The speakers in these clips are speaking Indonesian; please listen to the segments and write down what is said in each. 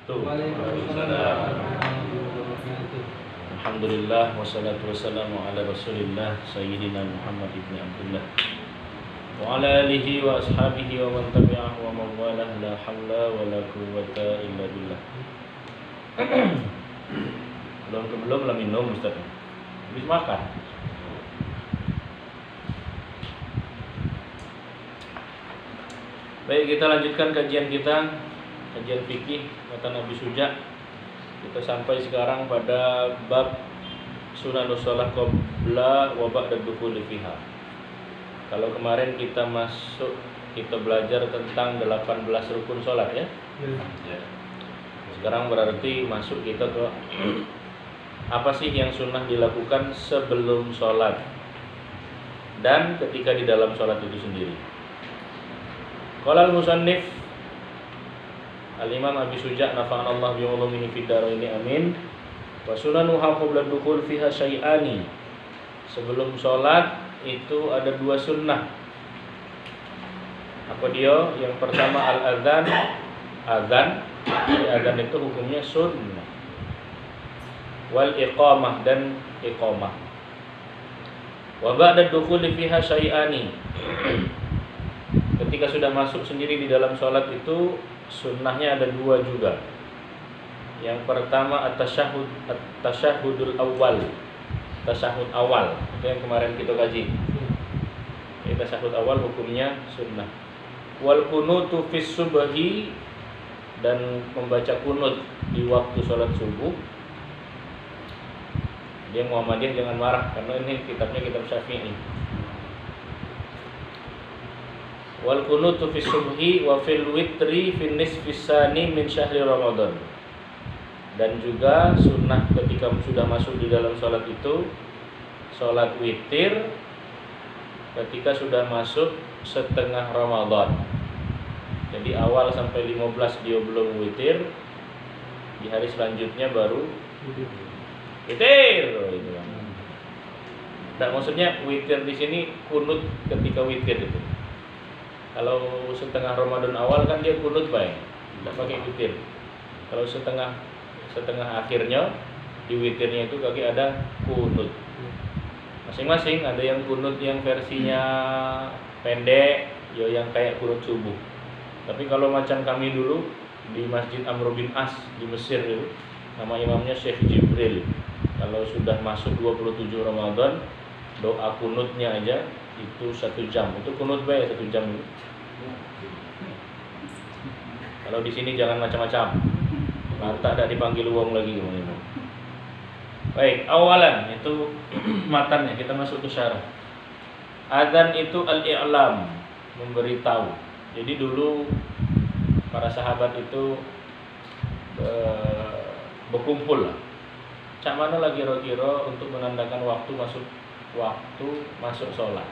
Tuh. Waalaikumsalam warahmatullahi wabarakatuh. Alhamdulillah wassalatu wassalamu ala Rasulillah Sayyidina Muhammad ibn Abdullah wa ala alihi wa ashabihi wa man tabi'ahu wa man walah la hawla wa la quwwata illa billah. Belum minum Ustaz. Habis makan. Baik, kita lanjutkan kajian kita, kajian fikih matan Abi Suja. Kita sampai sekarang pada bab sunanus shalah qabla wa ba'da dukhuli fiha. Kalau kemarin kita belajar tentang 18 rukun salat ya. Sekarang berarti masuk kita ke apa sih yang sunnah dilakukan sebelum sholat dan ketika di dalam sholat itu sendiri. Qala al-musannif Al-Imam Abi Suja nafa'anallahu bi ulumihi fid dharaini amin. Wa sunanuha qabla dukhul fiha syai'ani. Sebelum sholat itu ada dua sunnah. Apa dia? Yang pertama al-adzan. Adzan. Adzan itu hukumnya sunnah. Wal iqamah dan iqamah. Wa ba'da dukhuli fiha syai'ani. Ketika sudah masuk sendiri di dalam sholat itu sunnahnya ada dua juga. Yang pertama at-tasyahhudul awal. Tasyahud awal itu yang kemarin kita kaji. Tasyahud awal hukumnya sunnah. Wal kunutu fis subhi, dan membaca kunut di waktu sholat subuh. Dia Muhammadiyah jangan marah karena ini kitabnya kitab Syafi'i. Wal kunutu fi subhi wa fil witri fin nisfis tsani min syahri Ramadan. Dan juga sunnah ketika sudah masuk di dalam sholat itu sholat witir ketika sudah masuk setengah Ramadan. Jadi awal sampai 15 dia belum witir, di hari selanjutnya baru witir gitu kan. Nah, maksudnya witir di sini kunut ketika witir itu. Kalau setengah Ramadan awal kan dia kunut baik, tidak pakai witir. Kalau setengah akhirnya di witirnya itu kaki ada kunut. Masing-masing ada yang kunut yang versinya pendek, ya yang kayak kunut subuh. Tapi kalau macam kami dulu di Masjid Amr bin As di Mesir itu, nama imamnya Syekh Jibril. Kalau sudah masuk 27 Ramadan, doa kunutnya aja itu 1 jam. Itu kunut baik 1 jam itu. Kalau di sini jangan macam-macam. Lantak tak dipanggil uang lagi gimana. Baik, awalan itu matannya, kita masuk ke syarah. Adzan itu al-i'lam, memberitahu. Jadi dulu para sahabat itu berkumpul lah. Cak mana lagi kira-kira untuk menandakan waktu masuk sholat.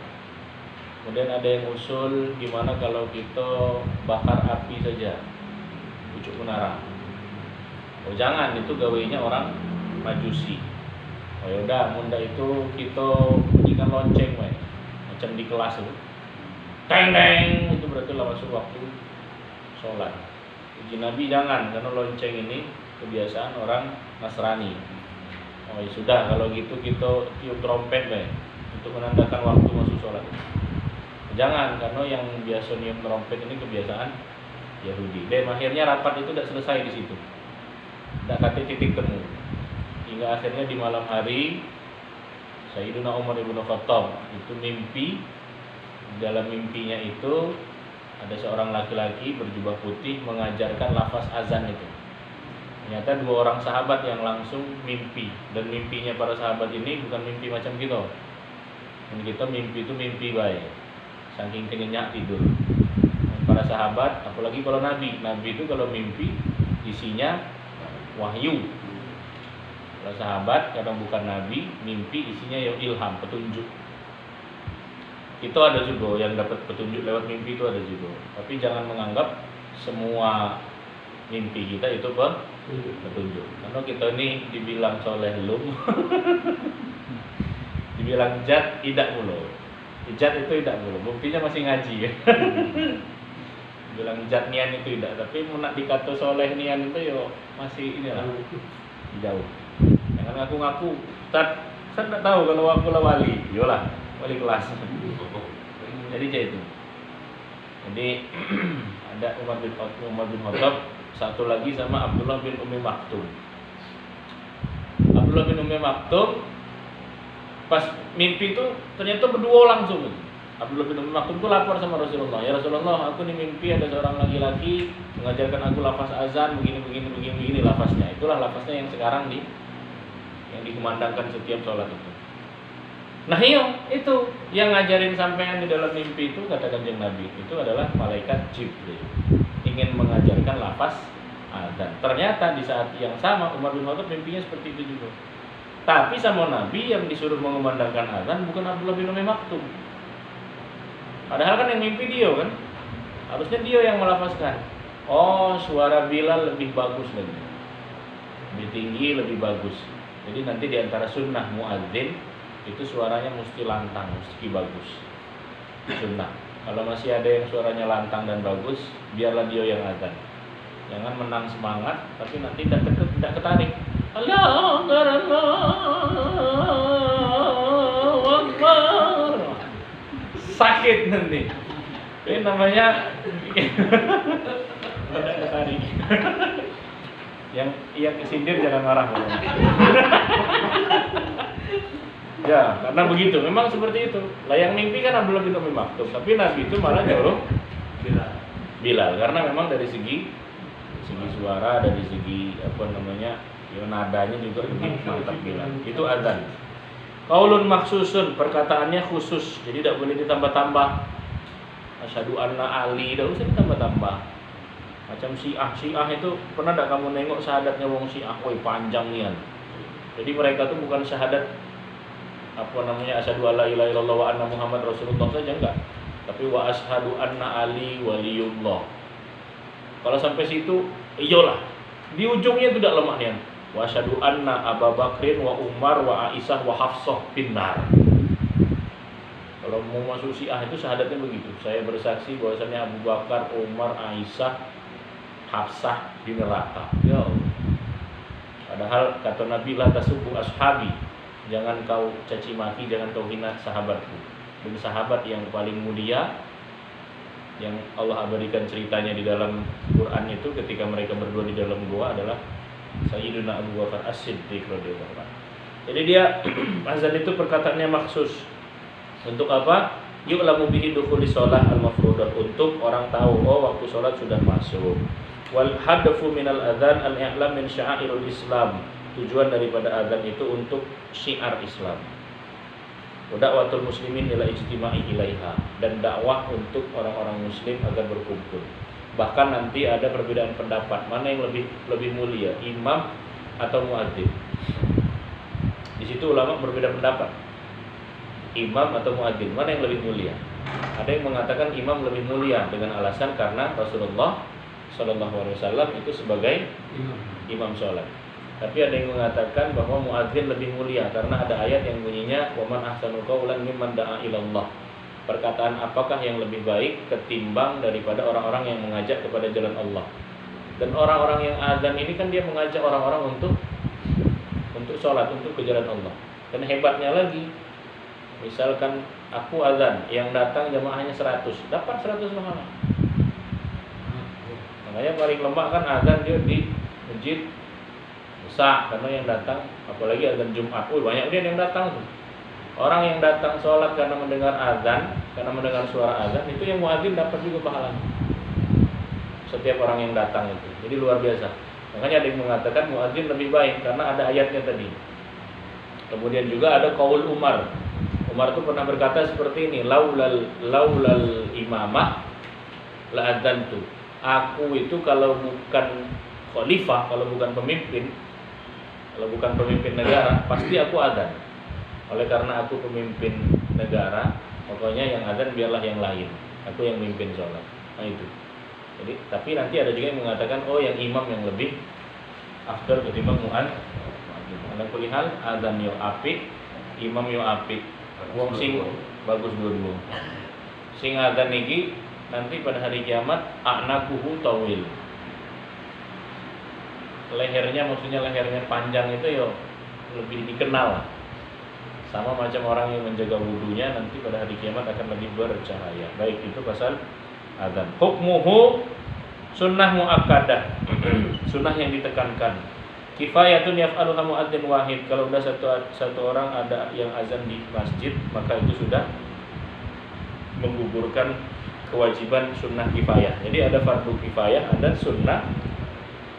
Kemudian ada yang usul gimana kalau kita bakar api saja, pucuk menara. Oh jangan, itu gawainya orang Majusi. Oh yaudah, munda itu kita bunyikan lonceng, macam di kelas itu. Teng teng, itu berarti lah masuk waktu sholat. Uji Nabi jangan, karena lonceng ini kebiasaan orang Nasrani. Oh ya sudah, kalau gitu kita tiup trompet untuk menandakan waktu masuk sholat. Jangan, karena yang biasa niup trompet ini kebiasaan Yahudi. Dan akhirnya rapat itu tidak selesai di situ. Tidak kata titik temu. Hingga akhirnya di malam hari Sayyidina Umar ibn Khattab itu mimpi. Dalam mimpinya itu ada seorang laki-laki berjubah putih mengajarkan lafaz azan itu. Ternyata 2 orang sahabat yang langsung mimpi. Dan mimpinya para sahabat ini bukan mimpi macam kita. Dan kita mimpi itu mimpi baik, saking kenyenyak tidur. Dan para sahabat, apalagi kalau Nabi itu kalau mimpi isinya wahyu. Kalau sahabat kadang bukan Nabi, mimpi isinya ya ilham, petunjuk. Itu ada juga yang dapat petunjuk lewat mimpi, itu ada juga. Tapi jangan menganggap semua mimpi kita itu petunjuk. Karena kita ini dibilang soleh lum, dibilang jat tidak mulu. Jat itu tidak mulu, buktinya masih ngaji. bilang jat nian itu tidak, tapi mau nak dikata soleh nian itu yo masih inilah jauh. Jangan ngaku-ngaku, saya tidak tahu kalau aku lah wali, yolah wali kelas. Jadi itu. Jadi ada Umar bin Khattab, satu lagi sama Abdullah bin Ummi Maktum. Abdullah bin Ummi Maktum pas mimpi itu ternyata berdua langsung. Abdullah bin Ummi Maktum itu lapor sama Rasulullah, ya Rasulullah, aku nih mimpi ada seorang laki-laki mengajarkan aku lafaz azan begini lafaznya. Itulah lafaznya yang sekarang yang dikumandangkan setiap sholat itu. Nah iya, itu yang ngajarin sampean di dalam mimpi itu kata Kanjeng Nabi itu adalah malaikat Jibril ingin mengajarkan lafaz azan. Ternyata di saat yang sama Umar bin Khattab mimpinya seperti itu juga. Tapi sama Nabi yang disuruh mengumandangkan azan bukan Abdullah bin Ummi Maktum. Padahal kan yang mimpi dia kan, harusnya dia yang melafazkan. Oh, suara Bilal lebih bagus lagi, lebih tinggi, lebih bagus. Jadi nanti diantara sunnah muadzin itu suaranya mesti lantang, mesti bagus. Sunnah. Kalau masih ada yang suaranya lantang dan bagus, biarlah dia yang azan. Jangan menang semangat, tapi nanti tidak ketarik. Allahu Akbar. Sakit nanti. Ini namanya tidak ketarik. Yang kesindir jangan marah. Ya, karena begitu. Memang seperti itu. Lah yang mimpi kan Abdullah bin Ummi Maktum, tapi Nabi itu malah nyuruh Bilal. Karena memang dari segi suara, dari segi nadanya juga lebih mantap Bilal. Itu azan. Qaulun maksusun, perkataannya khusus. Jadi tidak boleh ditambah-tambah. Asyhadu anna Ali, tidak usah ditambah-tambah. Macam Syiah itu pernah tak kamu nengok syahadatnya wong Syiah, woi panjang nian. Jadi mereka tuh bukan syahadat asyhadu alla ilaha illallah wa anna Muhammad Rasulullah saja enggak, tapi wa asyhadu anna Ali waliyullah. Kalau sampai situ iyalah, di ujungnya itu tidak lemah nian. Wa asyhadu anna Abu Bakrin wa Umar wa Aisyah wa Hafsah binnar. Kalau mau masuk Syiah itu syahadatnya begitu. Saya bersaksi bahwasanya Abu Bakar, Umar, Aisyah, Hafsah di neraka. Ya Allah. Padahal kata Nabi la tasubbu ashabi. Jangan kau caci maki, jangan kau hina sahabatku. Dan sahabat yang paling mulia yang Allah abadikan ceritanya di dalam Quran itu ketika mereka berdua di dalam gua adalah Sayyiduna Abu Bakar As-Siddiq radhiyallahu anhu. Jadi dia azan itu perkataannya maksus. Untuk apa? Yu'lamu bihi dukhuli shalah al-mafruḍah, untuk orang tahu oh waktu salat sudah masuk. Wal hadafu minal adzan al-i'lam min sya'airil Islam. Tujuan daripada azan itu untuk syiar Islam. Da'watul muslimin ila ijtima'i ilaiha, dan dakwah untuk orang-orang muslim agar berkumpul. Bahkan nanti ada perbedaan pendapat mana yang lebih mulia, imam atau muadzin. Di situ ulama berbeda pendapat. Imam atau muadzin, mana yang lebih mulia? Ada yang mengatakan imam lebih mulia dengan alasan karena Rasulullah Shallallahu Alaihi Wasallam itu sebagai imam sholat. Tapi ada yang mengatakan bahwa muadzin lebih mulia karena ada ayat yang bunyinya waman ahsanu qaulan mimman da'a ilallah. Perkataan apakah yang lebih baik ketimbang daripada orang-orang yang mengajak kepada jalan Allah. Dan orang-orang yang azan ini kan dia mengajak orang-orang untuk sholat, untuk ke jalan Allah. Dan hebatnya lagi, misalkan aku azan, yang datang jamaahnya 100, dapat 100 pahala. Makanya paling lemah kan azan dia di masjid besar, karena yang datang apalagi azan Jumat, banyak dia yang datang tuh. Orang yang datang sholat karena mendengar azan, karena mendengar suara azan, itu yang muadzin dapat juga pahalanya. Setiap orang yang datang itu, jadi luar biasa. Makanya ada yang mengatakan muadzin lebih baik karena ada ayatnya tadi. Kemudian juga ada qaul Umar. Umar itu pernah berkata seperti ini, laulal imamah la adzantu. Aku itu kalau bukan khalifah, kalau bukan pemimpin negara, pasti aku adzan. Oleh karena aku pemimpin negara, pokoknya yang adzan biarlah yang lain. Aku yang mimpin sholat. Nah itu. Jadi, tapi nanti ada juga yang mengatakan yang imam yang lebih afdal ketimbang muadzin. Ala kulli hal adzan yo apik, imam yo apik. Wong sing bagus dua-dua. Sing adzan iki nanti pada hari kiamat a'naquhu tawil. Lehernya, maksudnya lehernya panjang itu ya lebih dikenal. Sama macam orang yang menjaga wudunya nanti pada hari kiamat akan lebih bercahaya. Baik, itu pasal adzan. Hukmuhu sunnah muakkadah. Sunnah yang ditekankan. Kifayatun yaf'aluha muadzin wahid. Kalau udah satu orang ada yang azan di masjid, maka itu sudah menggugurkan kewajiban sunnah kifayah. Jadi ada fardu kifayah, ada sunnah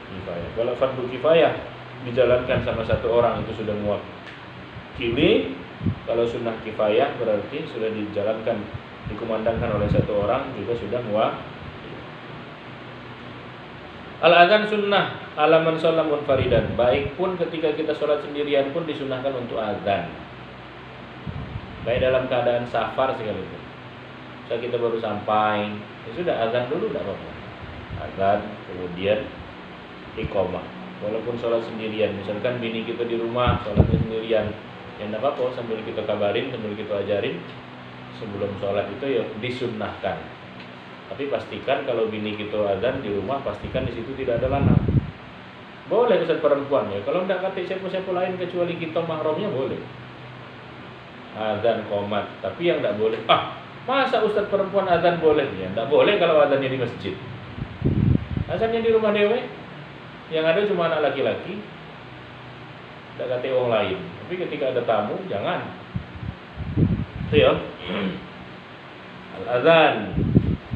kifayah. Kalau fardu kifayah dijalankan sama satu orang itu sudah mewakili. Kalau sunnah kifayah berarti sudah dijalankan, dikumandangkan oleh satu orang juga sudah mewakili. Al-adzan sunnah ala man shalla munfaridan. Baik pun ketika kita sholat sendirian pun disunnahkan untuk azan. Baik dalam keadaan safar sekalipun. Saat kita baru sampai, ya sudah azan dulu, tidak apa-apa. Azan, kemudian iqamah. Walaupun sholat sendirian, misalkan bini kita di rumah sholatnya sendirian, ya tidak apa-apa, sambil kita kabarin, sambil kita ajarin sebelum sholat itu ya disunnahkan. Tapi pastikan kalau bini kita azan di rumah, pastikan di situ tidak ada lanang. Boleh ustaz perempuan ya, kalau tidak kata siapa-siapa lain kecuali kita mahramnya boleh. Azan qomat, tapi yang tidak boleh. Masa ustaz perempuan azan boleh? Ya, tidak boleh kalau azannya di masjid. Azannya di rumah dewe, yang ada cuma anak laki-laki, tidak kata orang lain. Tapi ketika ada tamu, jangan. Itu ya. Al-azan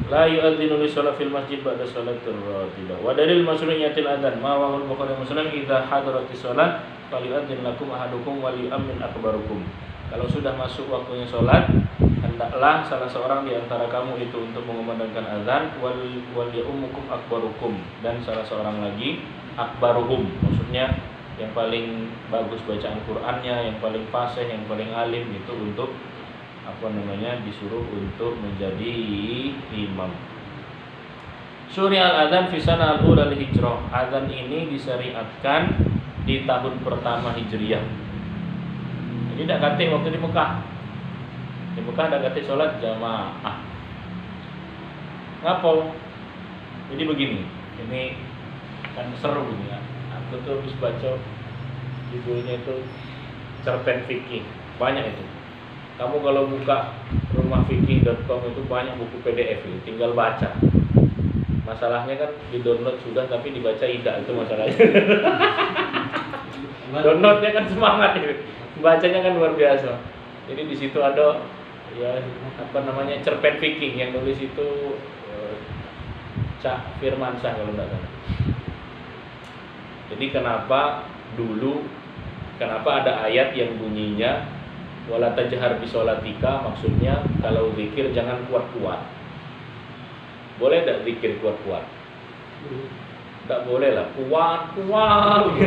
la yu'adzinu li shalah fil masjid ba'da shalatir ratibah. Wa dalil masyru'iyatil adzan ma wa al-Bukhari Muslim idza hadaratis shalah falyu'adzin lakum ahadukum wa liyu'min akbarukum. Kalau sudah masuk waktunya salat, hendaklah salah seorang di antara kamu itu untuk mengumandangkan azan wal ya'umukum akbarukum, dan salah seorang lagi akbaruhum, maksudnya yang paling bagus bacaan Qur'annya, yang paling fasih, yang paling alim itu untuk disuruh untuk menjadi imam. Syuri al-adzan fi sana al-ula al-hijrah. Adzan ini disyariatkan di tahun pertama Hijriah. Jadi tidak kate waktu di Mekah. Di Mekah tidak kate sholat jamaah. Ngapa? Jadi begini, ini kan seru ya. Aku tuh habis baca judulnya itu cerpen fikih, banyak itu. Kamu kalau buka rumahfikih.com itu banyak buku PDF itu, tinggal baca. Masalahnya kan di download sudah tapi dibaca tidak, itu masalahnya. Downloadnya kan semangat itu, bacanya kan luar biasa. Jadi di situ ada ya cerpen fikih yang nulis itu Cak Firmansyah kalau tidak salah. Jadi kenapa ada ayat yang bunyinya wala tajhar bi sholatika, maksudnya kalau zikir jangan kuat-kuat. Boleh tak zikir kuat-kuat? Tak boleh lah, kuat-kuat.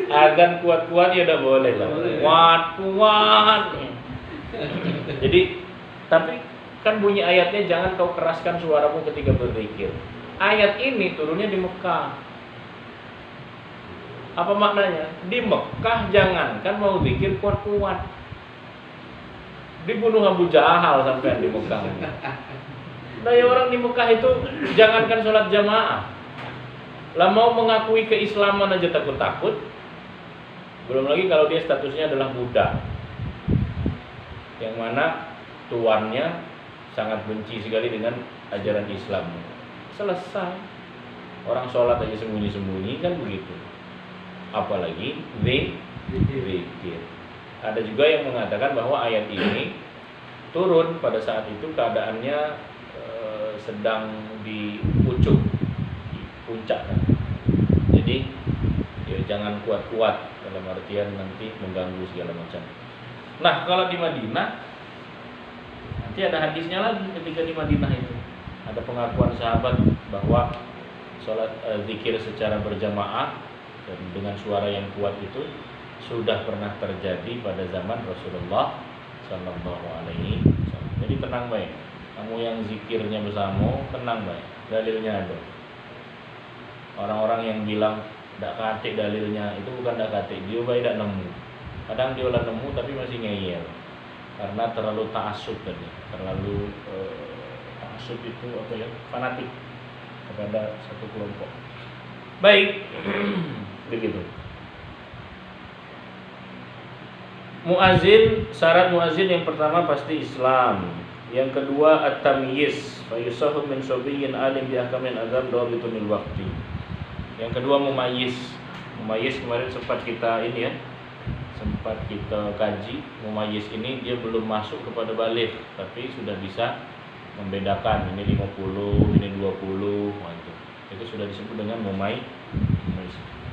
Azan kuat-kuat ya tak boleh lah. Kuat-kuat. Jadi tapi kan bunyi ayatnya jangan kau keraskan suaramu ketika berzikir. Ayat ini turunnya di Mekah. Apa maknanya? Di Mekah jangankan mau zikir kuat-kuat, dibunuh Abu Jahal sampai di Mekah. Nah ya orang di Mekah itu jangankan sholat jamaah, lah mau mengakui keislaman aja takut-takut. Belum lagi kalau dia statusnya adalah budak, yang mana tuannya sangat benci sekali dengan ajaran Islam. Selesai, orang sholat aja sembunyi-sembunyi kan begitu. Apalagi zikir. Ada juga yang mengatakan bahwa ayat ini turun pada saat itu keadaannya sedang di pucuk, di puncak kan. Jadi ya jangan kuat-kuat dalam artian nanti mengganggu segala macam. Nah kalau di Madinah nanti ada hadisnya lagi. Ketika di Madinah itu ada pengakuan sahabat bahwa sholat zikir secara berjamaah dan dengan suara yang kuat itu sudah pernah terjadi pada zaman Rasulullah Sallallahu Alaihi Wasallam. Jadi tenang baik, kamu yang zikirnya bersama tenang baik, dalilnya ada. Orang-orang yang bilang tidak katik dalilnya itu bukan tidak katik, dia baik tidak nemu. Kadang dia olah nemu tapi masih ngeyel karena terlalu ta'assub tadi, terlalu ta'assub itu apa ya, fanatik kepada satu kelompok. Baik, begitu. Muazin, syarat muazin yang pertama pasti Islam. Yang kedua at-tamyiz, fa yusahu min sabiyyin alim bi ahkamil adzan dawbitul waqti. Yang kedua mumayyiz. Mumayyiz kemarin sempat kita ini ya, sempat kita kaji. Mumayyiz ini dia belum masuk kepada baligh, tapi sudah bisa membedakan ini 50, ini 20, itu sudah disebut dengan mumayyiz.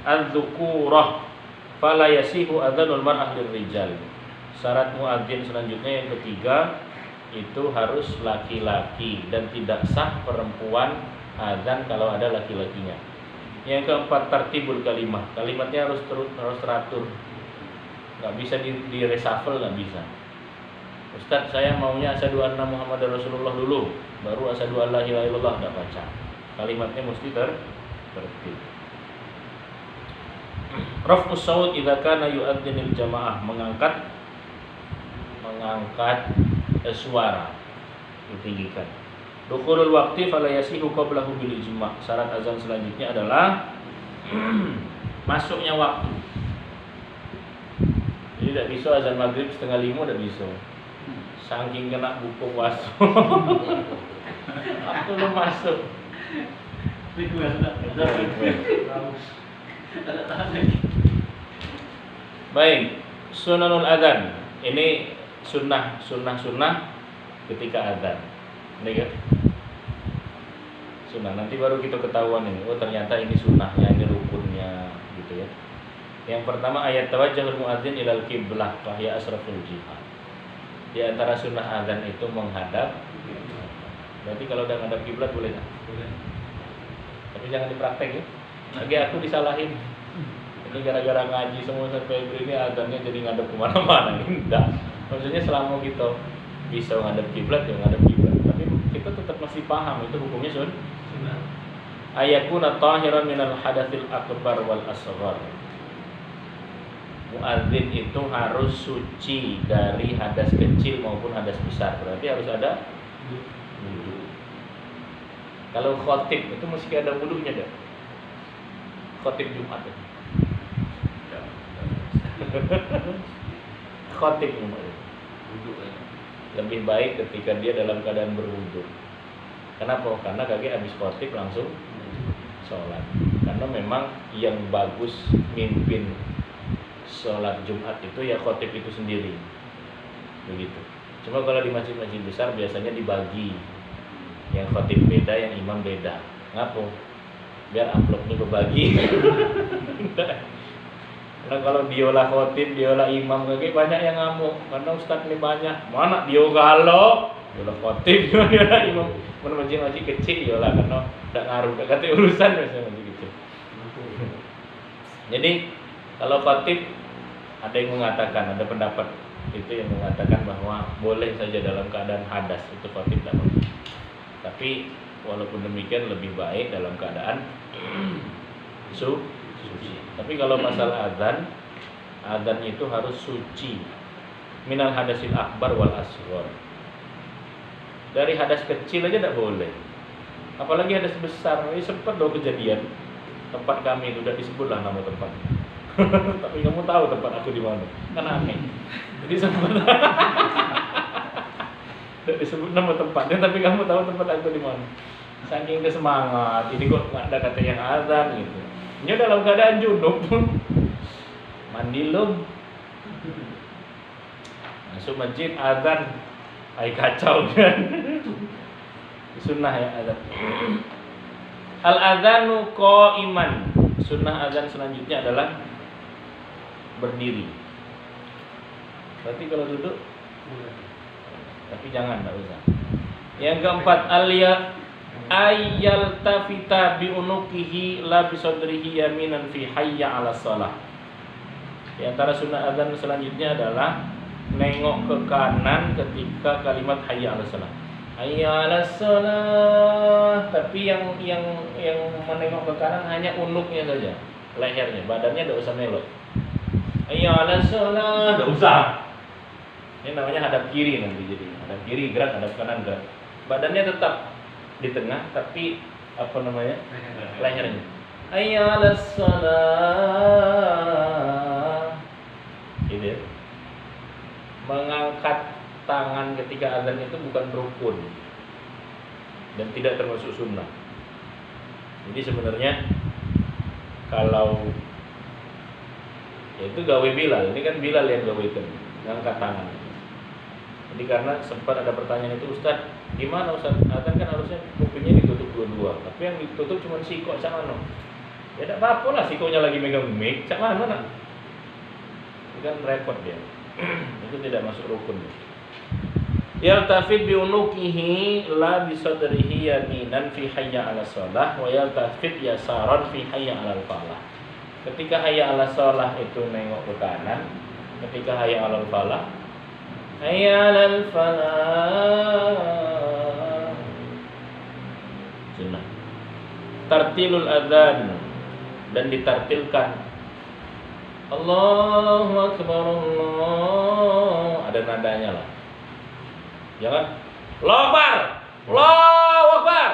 Az-dzukurah fala yasihu adzanul mar'ah lirrijal. Syarat muadzin selanjutnya yang ketiga itu harus laki-laki dan tidak sah perempuan azan kalau ada laki-lakinya. Yang keempat tartibul kalimah. Kalimatnya harus teratur. Enggak bisa di reshuffle, enggak bisa. Ustaz, saya maunya asyhadu anna Muhammadar Rasulullah dulu, baru asyhadu alla ilaha illallah, enggak baca. Kalimatnya mesti tertib. Raf'us saut idza kana yu'adzinul jamaah, mengangkat suara, ditinggikan. Dukhulul waqti fala yasihu qablahu bil ijma'. Syarat azan selanjutnya adalah masuknya waktu. Jadi tidak bisa azan maghrib 4:30 tidak bisa. Saking kena buku waso. Waktu belum masuk. Baik, sunanul adzan. Ini sunnah ketika adzan. Ini kan? Sunnah. Nanti baru kita ketahuan ini. Oh, ternyata ini sunnahnya, ini rukunnya gitu ya. Yang pertama ayat tawajjahul muadzin ilal qiblah fa hiya asraful jihad. Di antara sunnah adzan itu menghadap. Berarti kalau udah menghadap kiblat boleh tak? Boleh. Tapi jangan dipraktek ya. Lagi aku disalahin. Ini gara-gara ngaji semua sampai ini adzannya jadi ngadep kemana-mana. Enggak. Maksudnya selama kita bisa menghadap kiblat ya menghadap kiblat. Tapi kita tetap masih paham itu hukumnya sunnah. Ayakuna tahiran minal hadatsil akbar wal asghar. Muadzin itu harus suci dari hadas kecil maupun hadas besar. Berarti harus ada wudu. Kalau khotib itu mesti ada wudunya dah. Khotib Jumat. Khotib wudu. Lebih baik ketika dia dalam keadaan berwudu. Kenapa? Karena kaki habis khotib langsung sholat. Karena memang yang bagus mimpin sholat Jumat itu ya khotib itu sendiri. Begitu. Cuma kalau di masjid-masjid besar biasanya dibagi. Yang khotib beda, yang imam beda. Ngapa? Biar amplopnya kebagi. Karena kalau diolah khotib, diolah imam kaki banyak yang ngamuk. Karena ustaz ini banyak. Mana dia galau? Diolah khotib, diolah imam. Mana masjid-masjid kecil diolah karena tidak ngaruh. Tidak kata urusan biasanya masjid kecil. Jadi kalau khotib ada yang mengatakan, ada pendapat itu yang mengatakan bahwa boleh saja dalam keadaan hadas itu khotib tidak apa. Tapi walaupun demikian lebih baik dalam keadaan suci. Tapi kalau masalah azan itu harus suci minal hadasil akbar wal asghar. Dari hadas kecil aja tidak boleh. Apalagi hadas besar. Ini sempat loh kejadian. Tempat kami itu sudah disebutlah nama tempatnya. Tapi kamu tahu tempat aku di mana? Kan aneh. Jadi sempat tidak disebut nama tempatnya, tapi kamu tahu tempat aku di mana. Saking kesemangat, ini kok nggak ada kata yang azan gitu. Ini dalam keadaan junub, mandi lum, masuk masjid azan, ay kacau kan. Sunnah ya azan. Al azanu qaiman. Sunnah azan selanjutnya adalah berdiri. Berarti kalau duduk tapi jangan, enggak usah. Yang keempat ayyal tafita bi unuqihi la bi sadrihi yaminan fi hayya 'ala shalah. Di antara sunnah azan selanjutnya adalah nengok ke kanan ketika kalimat hayya 'ala shalah. Hayya 'ala shalah. Tapi yang menengok ke kanan hanya unuknya saja, lehernya, badannya enggak usah melok. Hayya 'alas shalah, enggak usah. Ini namanya hadap kiri nanti jadi. Hadap kiri gerak, hadap kanan gerak. Badannya tetap di tengah tapi apa namanya? Lehernya. Hayya 'alas shalah. Gitu ya. Mengangkat tangan ketika azan itu bukan rukun dan tidak termasuk sunnah. Jadi sebenarnya kalau itu gawe Bilal, ini kan Bilal yang gawe itu, ngangkat tangan. Jadi karena sempat ada pertanyaan itu, Ustaz, gimana Ustaz? Azan kan harusnya kupingnya ditutup dua-dua, tapi yang ditutup cuma siko, cak mana? Ya tidak apa-apa lah, sikonya lagi megang mic, cak mana nak? Itu kan repot dia. Itu tidak masuk rukun. Yaltafid bi unuqihi la bi sadrihi yaminan fi hayya 'alas shalah wa yaltafid yasaran fi hayya 'alal falah. Ketika hayya 'alas shalah itu nengok ke kanan, ketika hayya 'alal falah, hayya 'alal falah. Sunnah. Tartilul adzan dan ditartilkan. Allahu akbar, Allah. Ada nadanya lah. Jangan Allahu akbar, Allahu akbar.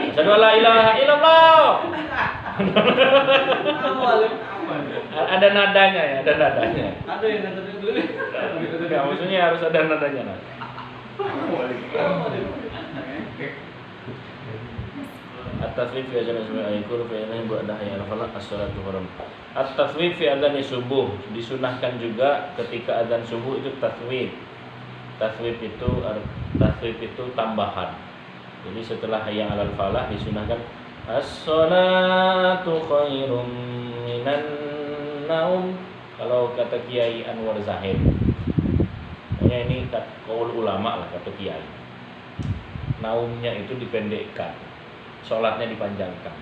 Asyhadu an la ilaha illallah. Ada nadanya ya, ada nadanya. Ada yang nada dulu. Enggak, maksudnya harus ada nadanya lah. At-tasrif fi adzan subuh aykur fi adzan ba'da hayya 'alal falah as-salatu haram. At-tasrif fi adzan subuh disunahkan juga ketika adzan subuh itu tasrif. Tasrif itu tambahan. Jadi setelah hayya 'alal falah disunahkan as-salatu khairum minan naum. Kalau kata Kiai Anwar Zahid. Pokoknya ini kaul ulama lah kata Kiai. Naumnya itu dipendekkan, sholatnya dipanjangkan.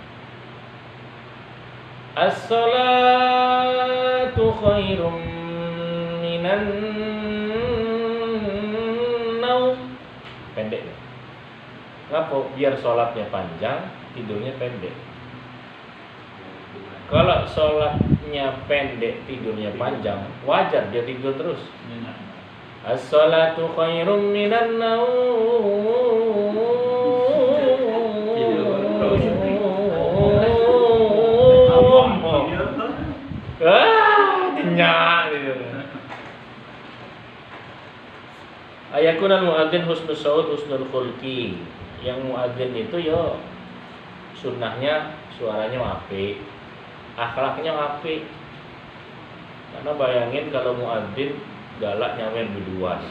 As-salatu khairum minan naum. Pendek. Ngapa? Biar sholatnya panjang, tidurnya pendek. Kalau sholatnya pendek, tidurnya panjang, wajar dia tidur terus. As-salatu khairum minan naum. Dinyak gitu. Ayakunal muadzin husnul saut husnul khulqi. Yang muadzin itu yo sunnahnya suaranya apik, akhlaknya apik. Karena bayangin kalau muadzin galak nyamen biduan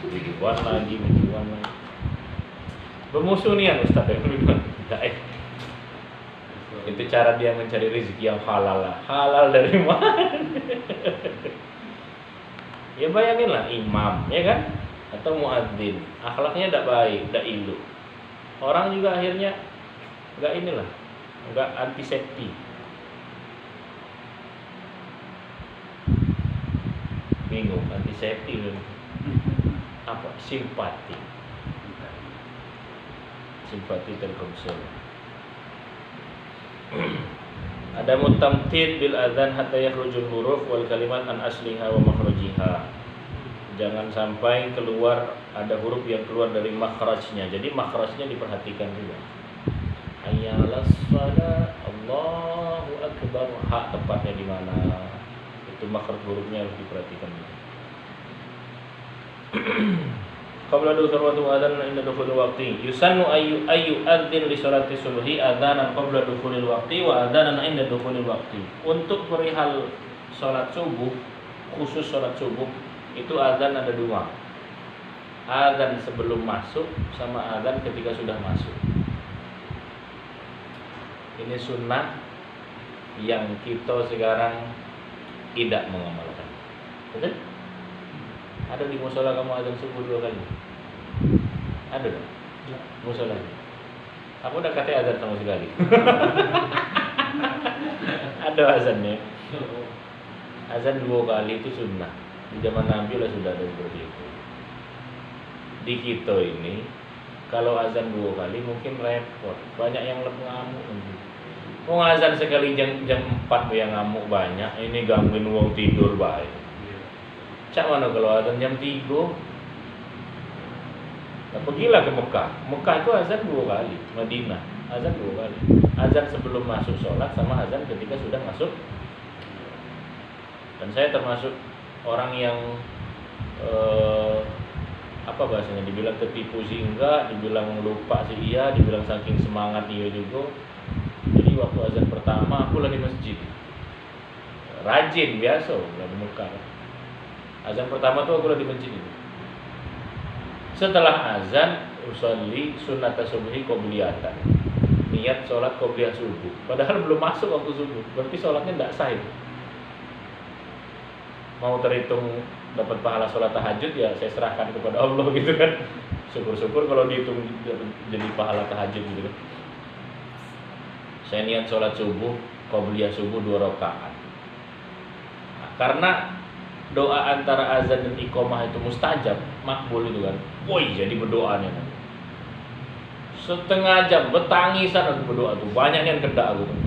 lagi. Bermusuhan Ustaz yang biduan. Itu cara dia mencari rezeki yang halal lah. Halal dari mana? Ya bayangin lah imam, ya kan? Atau muadzin, akhlaknya tidak baik, tidak ilu. Orang juga akhirnya enggak inilah, enggak antisepti. Bingung antisepti loh. Apa? Simpati Telkomsel. Ada mutamtid bil adzan hatta yakhrujul huruf wal kalimat an asliha wa makhrajiha. Jangan sampai keluar ada huruf yang keluar dari makhrajnya. Jadi makhrajnya diperhatikan juga. Hayya 'alas shalah, Allahu akbar. Hak tepatnya di mana? Itu makhraj hurufnya harus diperhatikan juga. Qabla dukhul adzan inda dukhul waqti yusannu ayu adzin li sholati subhi adzanan qabla dukhulil waqti wa adzanan inda dukhulil waqti. Untuk perihal salat subuh, khusus salat subuh itu adzan ada dua. Adzan sebelum masuk sama adzan ketika sudah masuk. Ini sunnah yang kita sekarang tidak mengamalkan. Betul? Ada di musola kamu azan subuh 2 kali? Ada dong? Ya. Musola. Aku udah kata azan sama sekali. Ada azannya. Azan 2 kali itu sunnah. Di zaman Nabi lah sudah ada seperti itu. Di kita ini kalau azan 2 kali mungkin repot. Banyak yang ngamuk nanti. Mau azan sekali jam 4 yang ngamuk banyak, ini gangguin wong tidur baik. Cak mana kalau azan jam 3? Nah, pergilah ke Mekah. Mekah itu azan 2 kali, Madinah azan 2 kali. Azan sebelum masuk sholat sama azan ketika sudah masuk. Dan saya termasuk orang yang apa bahasanya, dibilang ketipu sih enggak, dibilang lupa sih iya, dibilang saking semangat iya juga. Jadi waktu azan pertama aku lagi masjid, rajin biasa lagi Mekah. Azan pertama tuh aku lagi masjid itu. Setelah azan usolli sunat subuhi qobliyatan, niat sholat qobliyah subuh. Padahal belum masuk waktu subuh, berarti sholatnya tidak sah itu. Mau terhitung dapat pahala sholat tahajud ya saya serahkan kepada Allah gitu kan. Syukur-syukur kalau dihitung jadi pahala tahajud gitu kan. Saya niat sholat subuh, qobliyah subuh 2 rakaat. Nah, karena doa antara azan dan iqomah itu mustajab, makbul itu kan. Woi, jadi berdoanya kan. Setengah jam betangisan aku berdoa tuh. Banyak yang kedak aku tuh.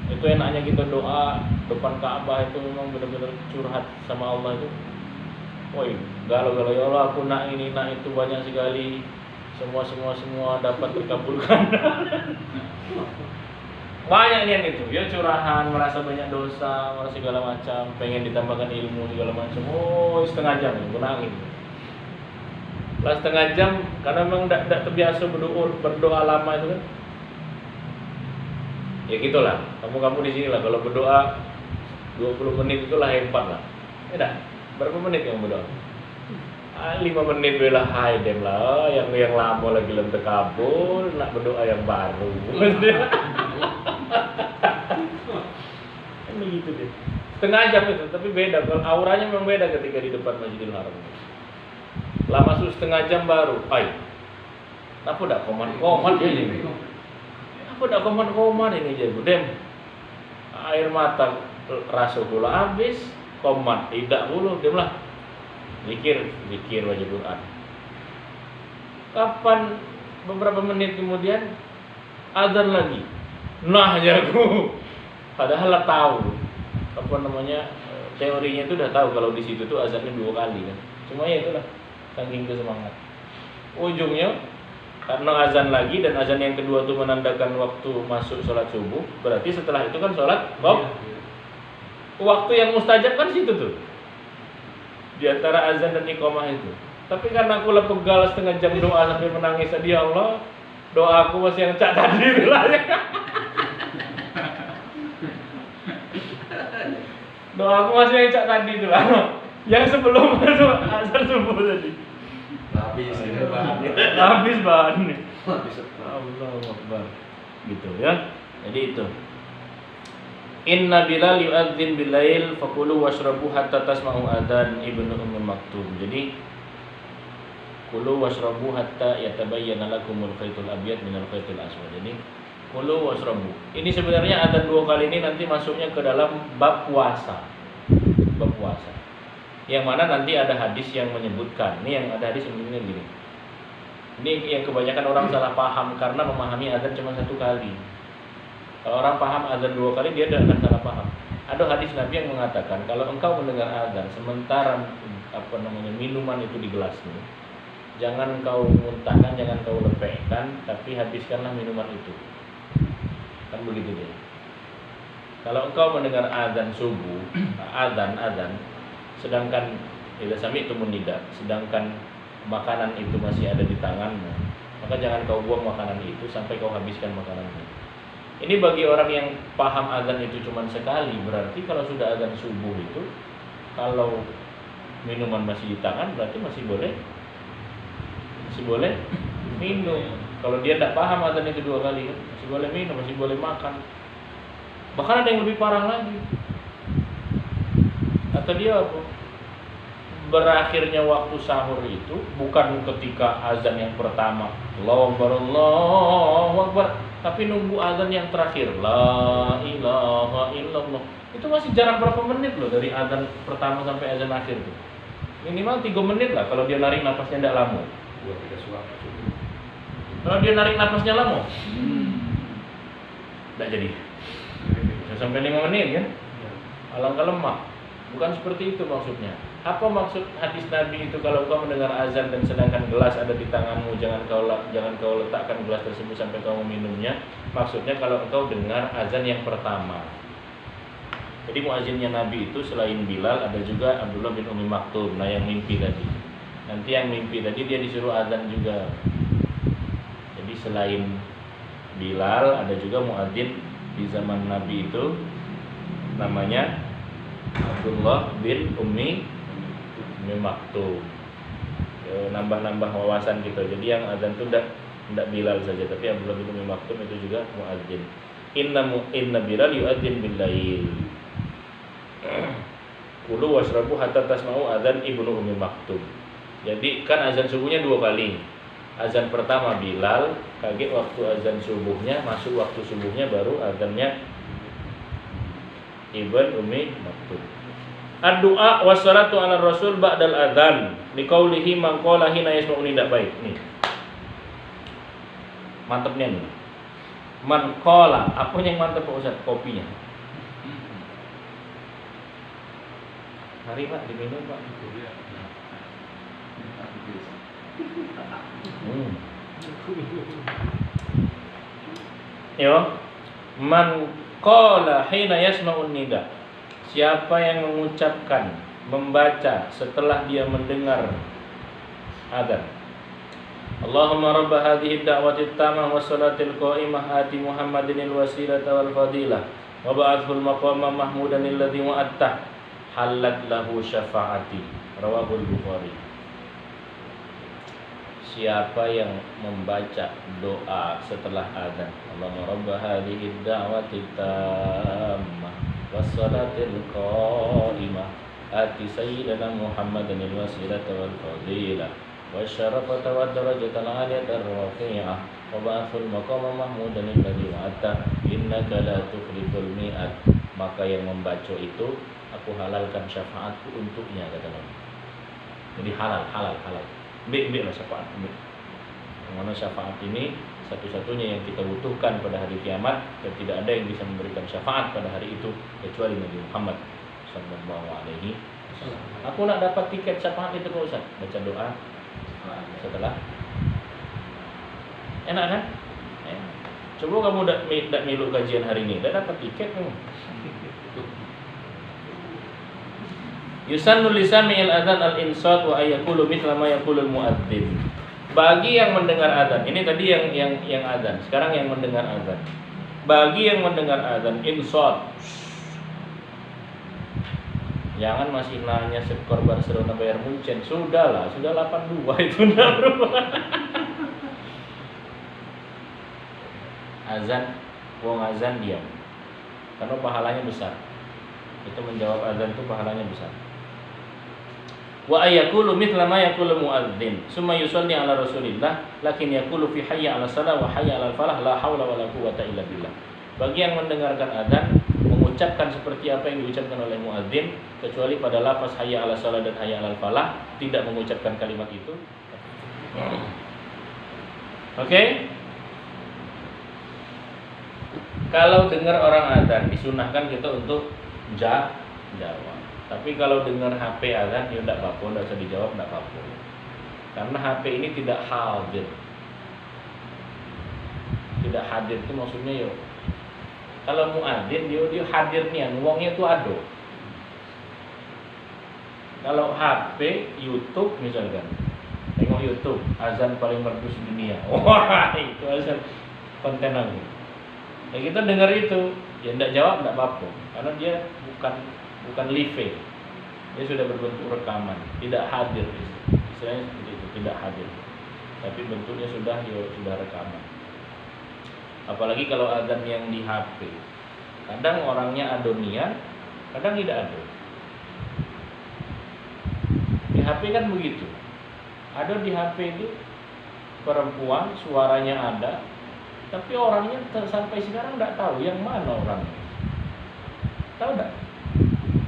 Itu enaknya kita doa depan Ka'bah itu memang benar-benar curhat sama Allah itu. Woi, galau-galau ya Allah, aku nak ini, nak itu banyak sekali. Semua dapat terkabulkan. Banyak yang itu, ya curahan, merasa banyak dosa, merasa segala macam, pengen ditambahkan ilmu segala macam. Oh, setengah jam ya, nangis. Setelah setengah jam, karena memang tidak terbiasa berdoa lama itu kan. Ya gitulah, kamu di sini lah. Kalau berdoa 20 menit itulah hebat lah. Ya dah, berapa menit yang berdoa? 5 menit bela hai dem lah. Yang lama lagi belum terkabul, nak berdoa yang baru. Kan begitu deh. Setengah jam itu, tapi beda. Kalau auranya memang beda ketika di depan Masjidil Haram. Lama masuk setengah jam baru. Apa dah koman ini? Apa dah koman ini aja, Dem? Air mata rasa gula habis, koman tidak dulu, Dem lah. Zikir baca Quran. Kapan beberapa menit kemudian azan lagi. Nah, jago. Padahal lah tahu teorinya itu udah tahu kalau di situ tuh azannya 2 kali kan. Cuma ya itulah saking semangat. Ujungnya karena azan lagi dan azan yang kedua tuh menandakan waktu masuk sholat subuh, berarti setelah itu kan sholat waktu yang mustajab kan situ tuh. Di antara azan dan iqamah itu. Tapi karena aku lah pegal setengah jam doa sampai menangis, ya Allah, doa aku masih yang cak tadi lah ya. Doa aku masih yang cak tadi itu lah. Yang sebelum masuk azan subuh tadi. Habis bahan nih. Allahu Akbar. Gitu ya. Jadi itu. Inna Bilal yu'adzin bilail fakulu washrabu hatta tasma'u adzan Ibnu Maktum. Jadi kulu washrabu hatta yatabayyana lakumul khaytul abyad minal khaytil aswad. Jadi kulu washrabu. Ini sebenarnya adzan 2 kali ini nanti masuknya ke dalam bab puasa. Bab puasa. Yang mana nanti ada hadis yang menyebutkan. Ini yang ada hadis sebenarnya gini. Ini yang kebanyakan orang salah paham karena memahami adzan cuma 1 kali. Kalau orang paham azan 2 kali, dia tidak akan salah paham. Ada hadis Nabi yang mengatakan, kalau engkau mendengar azan sementara minuman itu di gelasmu, jangan kau muntahkan, jangan kau lepekkan, tapi habiskanlah minuman itu. Kan begitu dia. Kalau engkau mendengar azan subuh, azan, sedangkan tidak sami itu tidak, sedangkan makanan itu masih ada di tanganmu, maka jangan kau buang makanan itu sampai kau habiskan makanan itu. Ini bagi orang yang paham azan itu cuma sekali, berarti kalau sudah azan subuh itu, kalau minuman masih di tangan, berarti masih boleh minum. Kalau dia tidak paham azan itu 2 kali, masih boleh minum, masih boleh makan. Bahkan ada yang lebih parah lagi. Atau dia apa? Berakhirnya waktu sahur itu bukan ketika azan yang pertama, Allahu Akbar, tapi nunggu azan yang terakhir, la ilaha illallah. Itu masih jarak berapa menit loh dari azan pertama sampai azan akhir tuh. Minimal 3 menit lah kalau dia narik napasnya tidak lama. 2-3 suara cukup. Kalau dia narik napasnya lama. Tidak jadi. Bisa sampai 5 menit kan? Alangkah lemah. Bukan seperti itu maksudnya. Apa maksud hadis Nabi itu, kalau kau mendengar azan dan sedangkan gelas ada di tanganmu, jangan kau letakkan gelas tersebut sampai kau meminumnya. Maksudnya kalau kau dengar azan yang pertama. Jadi muazzinnya Nabi itu selain Bilal ada juga Abdullah bin Umi Maktum. Nah yang mimpi tadi. Nanti yang mimpi tadi dia disuruh azan juga. Jadi selain Bilal ada juga muadzin di zaman Nabi itu namanya Abdullah bin Umi Maktum. Nambah-nambah wawasan gitu. Jadi yang azan itu tidak Bilal saja, tapi Abdullah bin Umi Maktum itu juga muadzin. Inna Bilal yuadzin bil lail. Kulu wasrabu hatta tasma'u azan Ibnu Umi Maktum. Jadi kan azan subuhnya 2 kali. Azan pertama Bilal, kaget waktu azan subuhnya, masuk waktu subuhnya baru azannya Ibnu Umi Maktum. Ad-du'a wassalatu ala rasul ba'dal adzan liqaulihi man qala hina yasma'u nida. Baik, nih. Mantepnya nih. Man qala, apa yang mantep Pak Ustaz? Kopinya. Mari Pak, diminum Pak. Yo, man qala hina yasma'un nida. Siapa yang mengucapkan, membaca setelah dia mendengar adzan. Allahumma rabb hadhihi ad-da'wati at-tamah was-salatil qa'imah ati Muhammadinil wasilata wal fadilah wa ba'athul maqama mahmudan alladhi wa'atta halat lahu syafa'ati. Rawahul Bukhari. Siapa yang membaca doa setelah adzan, Allahumma rabb hadhihi ad-da'wati at-tamah was-salatil qa'imah ati sayyidina Muhammadan al-wasilata wal fadilah wasyarafata wad darajatal 'aliyatar rafi'ah wa ba'athul maqama mahmudan alladhi wa'ata innaka la tukhliful mi'ad. Maka yang membaca itu aku halalkan syafaatku untuknya, kata Nabi. Jadi halal. Ambil lah syafaat. Mana syafaat ini satu-satunya yang kita butuhkan pada hari kiamat, dan tidak ada yang bisa memberikan syafaat pada hari itu kecuali Nabi Muhammad sallallahu alaihi wasallam. Aku nak dapat tiket syafaat itu Pak Ustaz, baca doa setelah. Enak kan? Coba kamu tak milu kajian hari ini, tak dapat tiket kamu. Yusannu lisami'il adzan al-insat wa ayyakulu mithla ma yaqulul muadzin. Bagi yang mendengar adzan, ini tadi yang adzan, sekarang yang mendengar adzan. Bagi yang mendengar adzan, insat. Jangan masih nanya skor Barcelona Bayern Munchen. Sudah 8-2 itu udah berubah. Azan, wong azan diam. Karena pahalanya besar. Itu menjawab azan itu pahalanya besar. Wa ayaqulu mithla ma yaqulu muadzin summa yusalli ala rasulillah lakin yaqulu fi hayya ala salah wa hayya ala falah la haula wala quwwata illa billah. Bagi yang mendengarkan adzan mengucapkan seperti apa yang diucapkan oleh muadzin, kecuali pada lafaz hayya ala salah dan hayya ala falah tidak mengucapkan kalimat itu. Oke? Kalau dengar orang adzan disunahkan kita untuk jawab. Tapi kalau dengar HP azan, ya tidak apa-apa, tidak usah dijawab, tidak apa-apa. Karena HP ini tidak hadir. Tidak hadir itu maksudnya yo. Kalau muadzin dia hadir nih, uangnya itu ada. Kalau HP, YouTube misalkan, tengok YouTube, azan paling merdu dunia. Wah, itu azan konten aku. Ya kita dengar itu, ya tidak jawab tidak apa-apa, karena dia bukan live, dia sudah berbentuk rekaman, tidak hadir, istilahnya seperti itu, tidak hadir, tapi bentuknya sudah rekaman. Apalagi kalau adzan yang di HP, kadang orangnya ada niat, kadang tidak ada. Di HP kan begitu, ada di HP itu perempuan, suaranya ada, tapi orangnya sampai sekarang tidak tahu yang mana orangnya. Tahu tidak?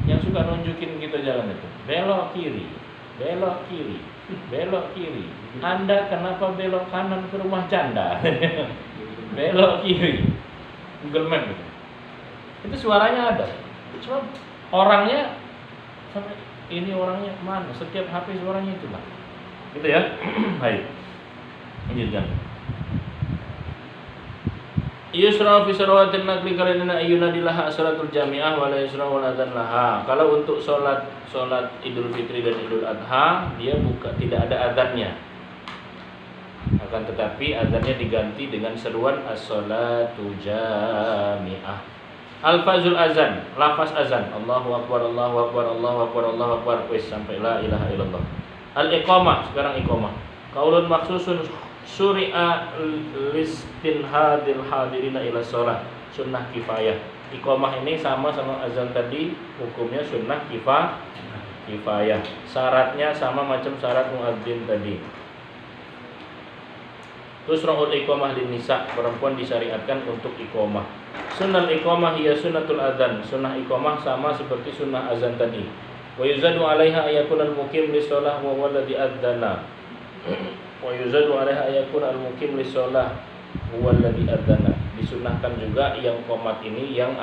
Yang suka nunjukin kita jalan itu, belok kiri, belok kiri, belok kiri. Anda kenapa belok kanan ke rumah janda? Belok kiri. Google Map gitu. Itu suaranya ada. Cuma orangnya sampai ini orangnya mana? Setiap HP suaranya itu lah. Gitu ya. Baik. Lanjutkan. Yusra fi salawatin naqli kalina ayyunadilaha salatul jami'ah wa la yusra wa adzan laha. Kalau untuk salat Idul Fitri dan Idul Adha dia tidak ada adzannya. Akan tetapi adzannya diganti dengan seruan as-salatu jami'ah. Al-fazul azan, lafaz azan, Allahu akbar, Allahu akbar, Allahu akbar, Allahu akbar, wis sampai la ilaha illallah. Al-iqamah, sekarang iqamah. Qaulun maksusun suri'a listinhadil hadirina ila shalah, sunnah kifayah. Iqamah ini sama azan tadi, hukumnya sunnah kifayah. Syaratnya sama macam syarat muadzin tadi. Terus rohul iqamah lin nisa, perempuan disyariatkan untuk iqamah. Sunnah iqamah hiya sunnatul adzan. Sunnah iqamah sama seperti sunnah azan tadi. Wa yuzadu 'alaiha ayakun al-muqim lis-shalah wa huwa alladhi adzana. Wa yuzadu 'alaiha ayakun al-muqim lis-shalah huwa alladhi adzana. Disunnahkan juga yang qomat ini yang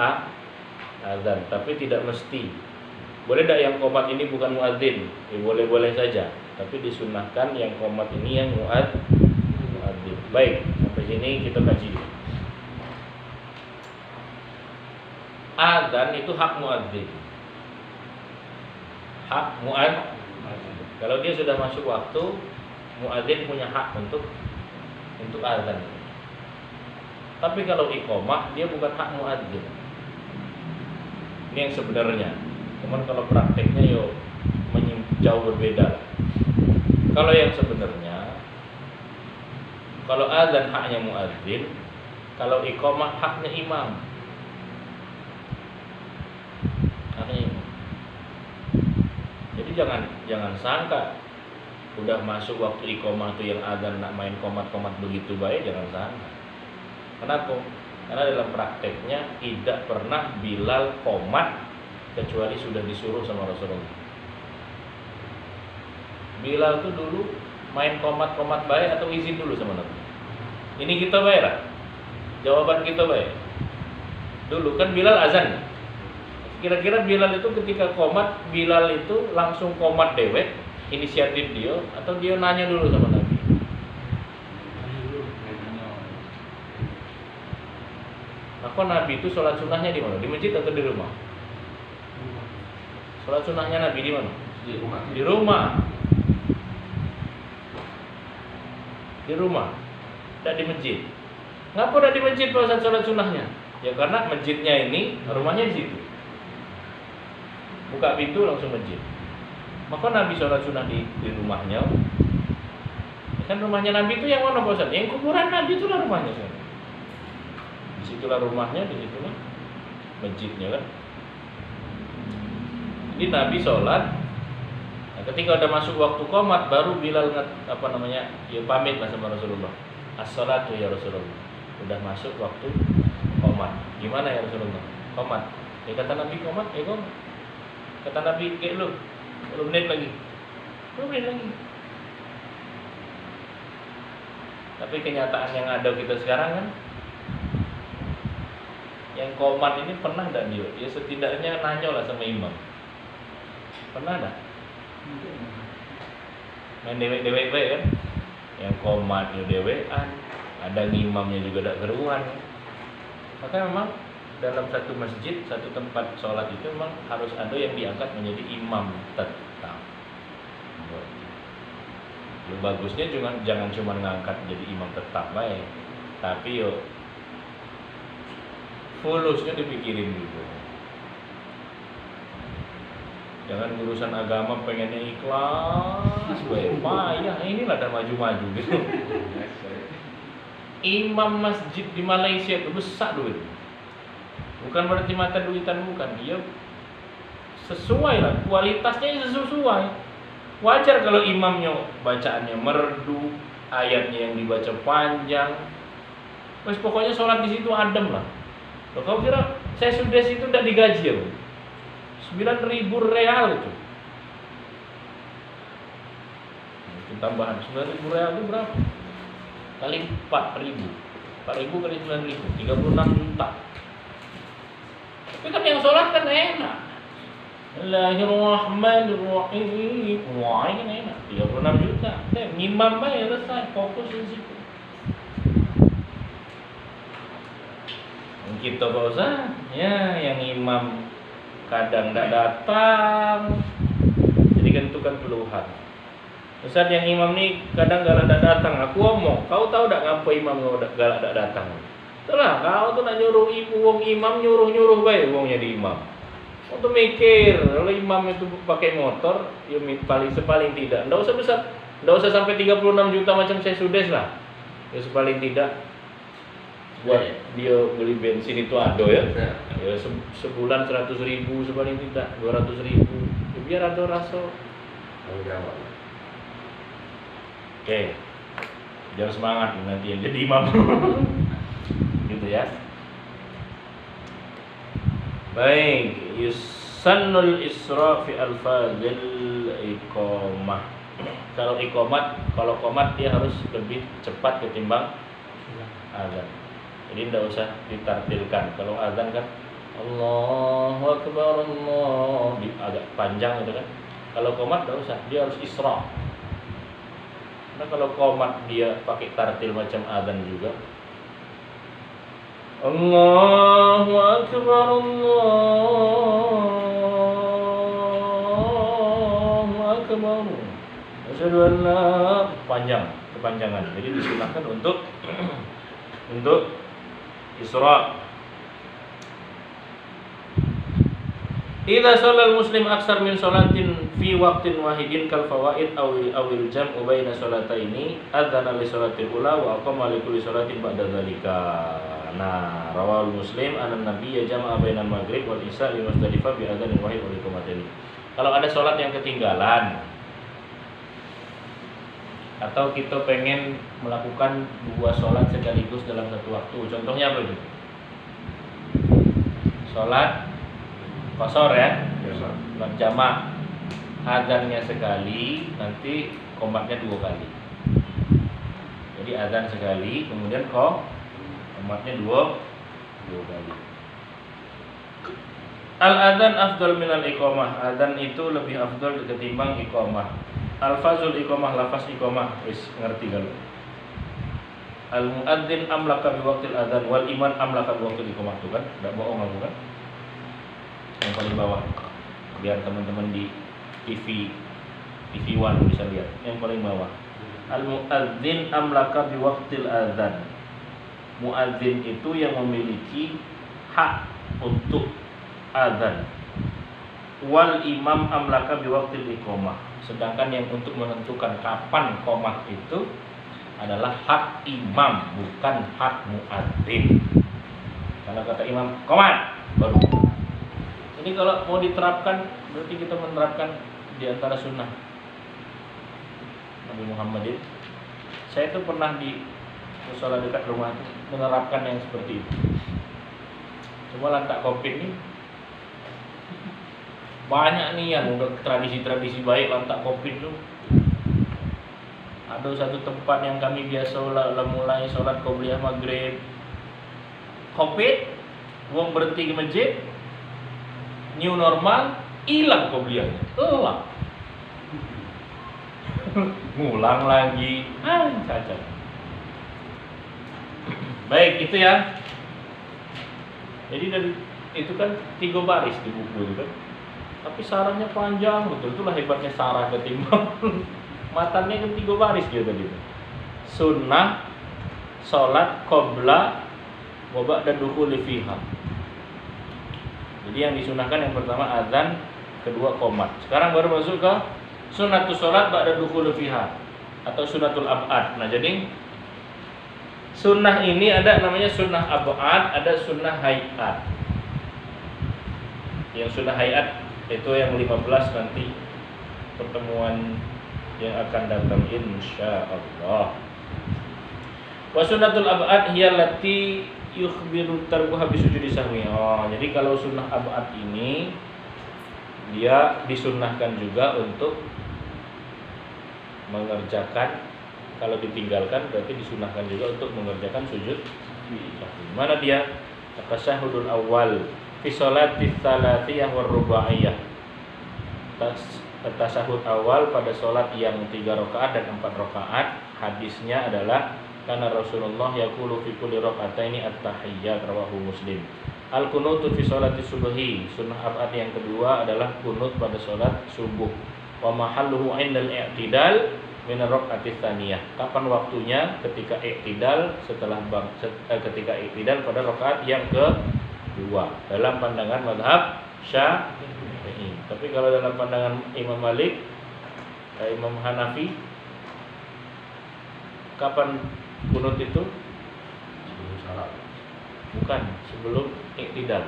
azan, tapi tidak mesti. Boleh tak yang qomat ini bukan muadzin? Ya, boleh-boleh saja, tapi disunnahkan yang qomat ini yang muadzin. Baik, sampai sini kita kaji. Adzan itu hak muadzin. Hak muadzin. Kalau dia sudah masuk waktu, muadzin punya hak untuk adzan. Tapi kalau iqamah dia bukan hak muadzin. Ini yang sebenarnya. Cuman kalau prakteknya jauh berbeda. Kalau yang sebenarnya, kalau adzan haknya muadzin, kalau iqamah haknya imam. Haknya imam. Jadi jangan sangka udah masuk waktu iqamah tuh yang adzan nak main komat-komat begitu baik, jangan sangka. Kenapa? Karena dalam prakteknya tidak pernah Bilal komat kecuali sudah disuruh sama Rasulullah. Bilal tuh dulu main komat-komat baik atau izin dulu sama Nabi? Ini kita baik lah. Jawaban kita baik. Dulu kan Bilal azan. Kira-kira Bilal itu ketika komat, Bilal itu langsung komat dewek, inisiatif dia, atau dia nanya dulu sama Nabi? Maka Nabi itu sholat sunnahnya di mana? Di masjid atau di rumah? Sholat sunnahnya Nabi di mana? Di rumah. Di rumah. Di rumah, tidak di masjid. Ngapa tidak di masjid Pak Ustaz sholat sunnahnya? Ya karena masjidnya ini, rumahnya di situ. Buka pintu langsung masjid. Maka Nabi sholat sunnah di rumahnya. Kan rumahnya Nabi itu yang mana Pak Ustaz? Yang kuburan Nabi itulah rumahnya. Disitulah rumahnya, disitulah masjidnya kan. Jadi Nabi sholat. Ketika udah masuk waktu qomat, baru Bilal ya pamit lah sama Rasulullah. As-salatu ya Rasulullah. Udah masuk waktu qomat. Gimana ya Rasulullah? Qomat. Ya kata Nabi qomat, ya qomat. Kata Nabi kayak lu 10 menit lagi. 10 menit lagi. Tapi kenyataan yang ada kita sekarang kan, yang qomat ini pernah enggak dia? Ya setidaknya nanya lah sama imam. Pernah enggak? Main dewek-dewek kan, yang qomat ya dewekan, ada ngimamnya juga tidak keruan. Maka memang dalam satu masjid, satu tempat sholat itu memang harus ada yang diangkat menjadi imam tetap. Bagusnya jangan cuma ngangkat jadi imam tetap baik, tapi fulusnya dipikirin gitu. Jangan urusan agama pengennya ikhlas, payah. Inilah ada maju-maju gitu. Imam masjid di Malaysia itu besar duit. Bukan berarti mata duitan, bukan. Dia sesuai lah, kualitasnya sesuai. Wajar kalau imamnya bacaannya merdu, ayatnya yang dibaca panjang. Wes pokoknya sholat di situ adem lah. Loh, kau kira saya sudah situ tidak digaji ya? 9.000 real itu. Tambahan 9.000 real itu berapa? Kali 4.000. 4.000 kali 9.000, 36 juta. Tapi kan yang sholat kan enak. Bismillahirrahmanirrahim. Wah, ini kan enak. 36 juta. Ngimam aja selesai, fokus di situ. Kita Pak Ustaz, ya yang imam kadang tidak datang. Jadi kan itu kan keluhan. Ustaz yang imam nih kadang galak tidak datang. Aku omong, kau tahu tak ngapa imam galak tidak datang? Itulah, kau tuh nak nyuruh wong imam nyuruh baik wongnya di imam. Untuk mikir, kalau imam itu pakai motor, ya paling tidak. Nggak usah sampai 36 juta macam saya sudes lah. Ya sepaling tidak buat dia beli bensin itu ada ya. Ya sebulan 100.000 sepaling tidak, 200.000. Ya, biar ada rasa. Oke. Jangan semangat nanti yang jadi imam. Gitu ya. Baik, yusannul isra fi alfazil iqamah. Kalau qomat dia harus lebih cepat ketimbang azan. Jadi tidak usah ditartilkan. Kalau azan kan Allahu Akbar, Allah agak panjang gitu kan. Kalau qomat tidak usah, dia harus isra. Karena kalau qomat dia pakai tartil macam azan juga. Allahu Akbar, Allahu Akbar. Asyhadu an la, panjang, kepanjangan. Jadi disunahkan untuk isra. Idza sholal muslim aksar min sholatin fi waqtin wahidin kal fawaid awil jam'u baina sholataini adzana li sholatil ula wa aqama li kulli sholatin ba'da dzalika. Nah, rawal Muslim anan nabiyya jama'a bainal maghrib wal isya li Muzdalifah bi adzanin wahid wa iqamatain. Kalau ada sholat yang ketinggalan atau kita pengen melakukan dua sholat sekaligus dalam satu waktu, contohnya apa itu? Sholat qashar ya, sholat jamak, azannya sekali, nanti qomatnya 2 kali. Jadi azan sekali, kemudian qomatnya 2 kali. Al-adzan afdal minal iqamah. Adzan itu lebih afdal ketimbang iqamah. Al-fazul iqamah, lafaz iqamah, wis ngerti kalau. Al-muadzin amlaka bi waqtil adzan wal iman amlaka bi waqtil iqamah, tuh kan? Enggak bohong aku kan? Yang paling bawah. Biar teman-teman di TV One bisa lihat. Yang paling bawah. Al-muadzin amlaka bi waqtil adzan. Muadzin itu yang memiliki hak untuk adzan. Wal imam amlaka bi waqtil iqamah. Sedangkan yang untuk menentukan kapan qomat itu adalah hak imam, bukan hak muadzin. Kalau kata imam qomat baru. Ini kalau mau diterapkan berarti kita menerapkan di antara sunnah Nabi Muhammadin. Saya itu pernah di musola dekat rumah menerapkan yang seperti itu. Cuma lantak Covid ini banyak nih yang udah tradisi-tradisi baik lantak Covid itu. Ada satu tempat yang kami biasa mulai sholat qobliyah maghrib, Covid, wong berhenti ke masjid, new normal, hilang qobliyahnya, hilang. Ngulang lagi, cacat. Baik, itu ya. Jadi dari itu kan 3 baris di buku itu kan. Tapi sarahnya panjang, betul. Itulah hebatnya sarah ketimbang matanya kan 3 baris dia tadi. Sunnah salat qabla wa ba'da dukhuli fiha. Jadi yang disunahkan yang pertama azan, kedua qomat. Sekarang baru masuk ke sunnatus salat ba'da dukhuli fiha atau sunnatul ab'ad. Nah, jadi sunnah ini ada namanya sunnah ab'ad, ada sunnah hayat. Yang sunnah hayat itu yang 15 nanti pertemuan yang akan datang insyaallah. Wa sunnatul ab'ad hiya allati yukhbiru tarkuha bi sujudi sahwi. Oh, jadi kalau sunnah ab'ad ini dia disunnahkan juga untuk mengerjakan Kalau ditinggalkan berarti disunahkan juga untuk mengerjakan sujud sahwi. Mana dia? Tasyahudul awal fi sholati tsalatsiyah war rubaiyah. Tasyahud awal pada sholat yang 3 rakaat dan 4 rakaat. Hadisnya adalah karena Rasulullah yaqulu fi kulli raka'ataini at-tahiyyat, rawahu Muslim. Al-qunutu fi sholati subhi, sunnah abad yang kedua adalah kunut pada sholat subuh. Wa mahalluhu 'indal i'tidal min ar-rak'ati tsaniyah. Kapan waktunya? Ketika i'tidal ketika i'tidal pada rakaat yang kedua. Dalam pandangan mazhab Syafi'i. Tapi kalau dalam pandangan Imam Malik, Imam Hanafi, kapan kunut itu? Sebelum salat. Bukan, sebelum i'tidal.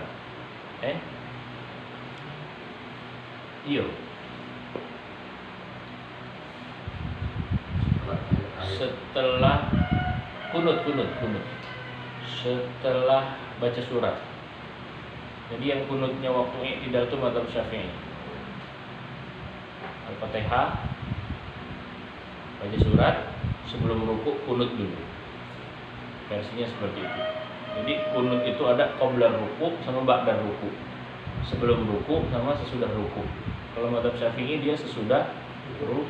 Iya. Setelah kunut. Setelah baca surat. Jadi yang kunutnya waktu i'tidal itu mazhab Syafi'i. Al-Fatihah, baca surat, sebelum rukuk kunut dulu. Versinya seperti itu. Jadi kunut itu ada qabla rukuk sama ba'da rukuk. Sebelum rukuk sama sesudah rukuk. Kalau mazhab Syafi'i dia sesudah rukuk.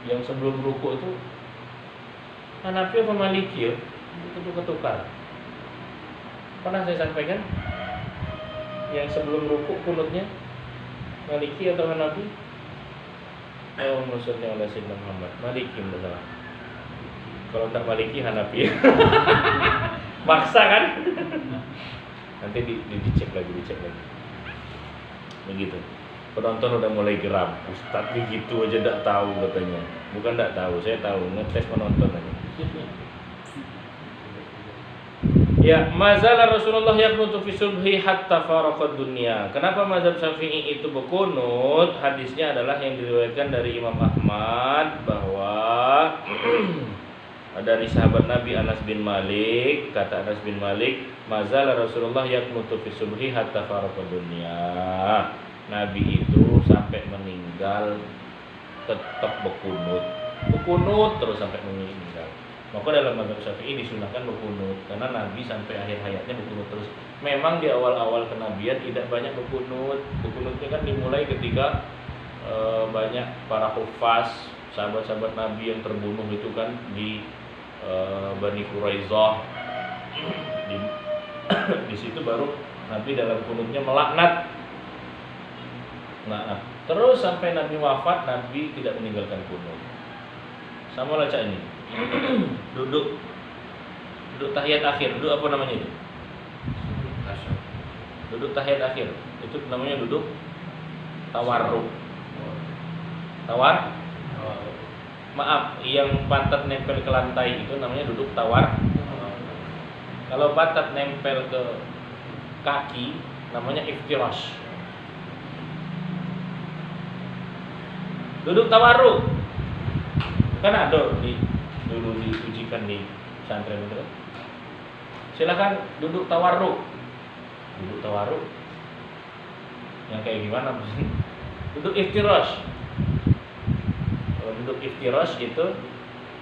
Yang sebelum rukuk itu Hanafi apa Maliki ya? Itu tukar. Pernah saya sampaikan yang sebelum rukuk kunutnya Maliki atau Hanafi? Oh, maksudnya oleh Sayyidina Muhammad Maliki masalah. Kalau tak Maliki Hanafi. Maksa kan? Nanti dicek lagi. Begitu. Penonton udah mulai geram. Ustadz begitu aja tak tahu katanya. Bukan tak tahu, saya tahu, ngetes penonton aja. Ya, mazala Rasulullah yaqnutu fi subhi hatta faraqad dunya. Kenapa mazhab Syafi'i itu berkunut? Hadisnya adalah yang diriwayatkan dari Imam Ahmad bahwa dari sahabat Nabi Anas bin Malik, kata Anas bin Malik, mazala Rasulullah yaqnutu fi subhi hatta faraqad dunya. Nabi itu sampai meninggal tetap berkunut terus sampai meninggal. Maka dalam mazhab Syafi'i disunahkan berkunut karena Nabi sampai akhir hayatnya berkunut terus. Memang di awal-awal kenabian tidak banyak berkunut. Berkunutnya kan dimulai ketika banyak para hufaz, sahabat-sahabat Nabi yang terbunuh itu kan di Bani Quraisyah. Di situ baru Nabi dalam kunutnya melaknat. Nah, terus sampai Nabi wafat, Nabi tidak meninggalkan kunut. Sama baca ini. Duduk tahiyat akhir. Duduk apa namanya itu? Duduk tahiyat akhir. Itu namanya duduk tawarruk. Maaf, yang pantat nempel ke lantai itu namanya duduk tawar. Kalau pantat nempel ke kaki namanya iftirash. Duduk tawarruk. Kan ada dulu diujikan di pesantren itu. Silakan duduk tawarruk. Duduk tawarruk. Yang kayak gimana? Duduk iftirash. Kalau duduk iftirash itu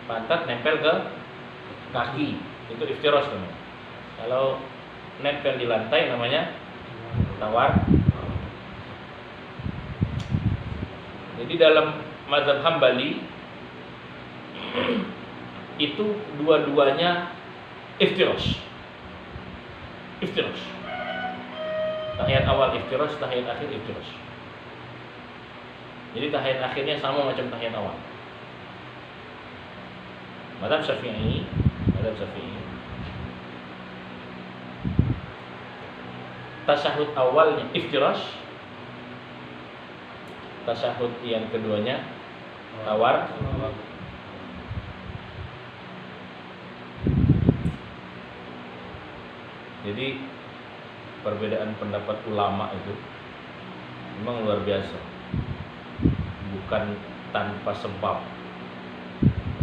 pantat nempel ke kaki, itu iftirash namanya. Kalau nempel di lantai namanya tawar. Jadi dalam mazhab Hambali itu dua-duanya iftirash. Tahiyat awal iftirash, tahiyat akhir iftirash. Jadi tahiyat akhirnya sama macam tahiyat awal. Mazhab Syafi'i. Tasyahud awalnya iftirash. Tasyahud yang keduanya tawar. Jadi perbedaan pendapat ulama itu memang luar biasa, bukan tanpa sebab.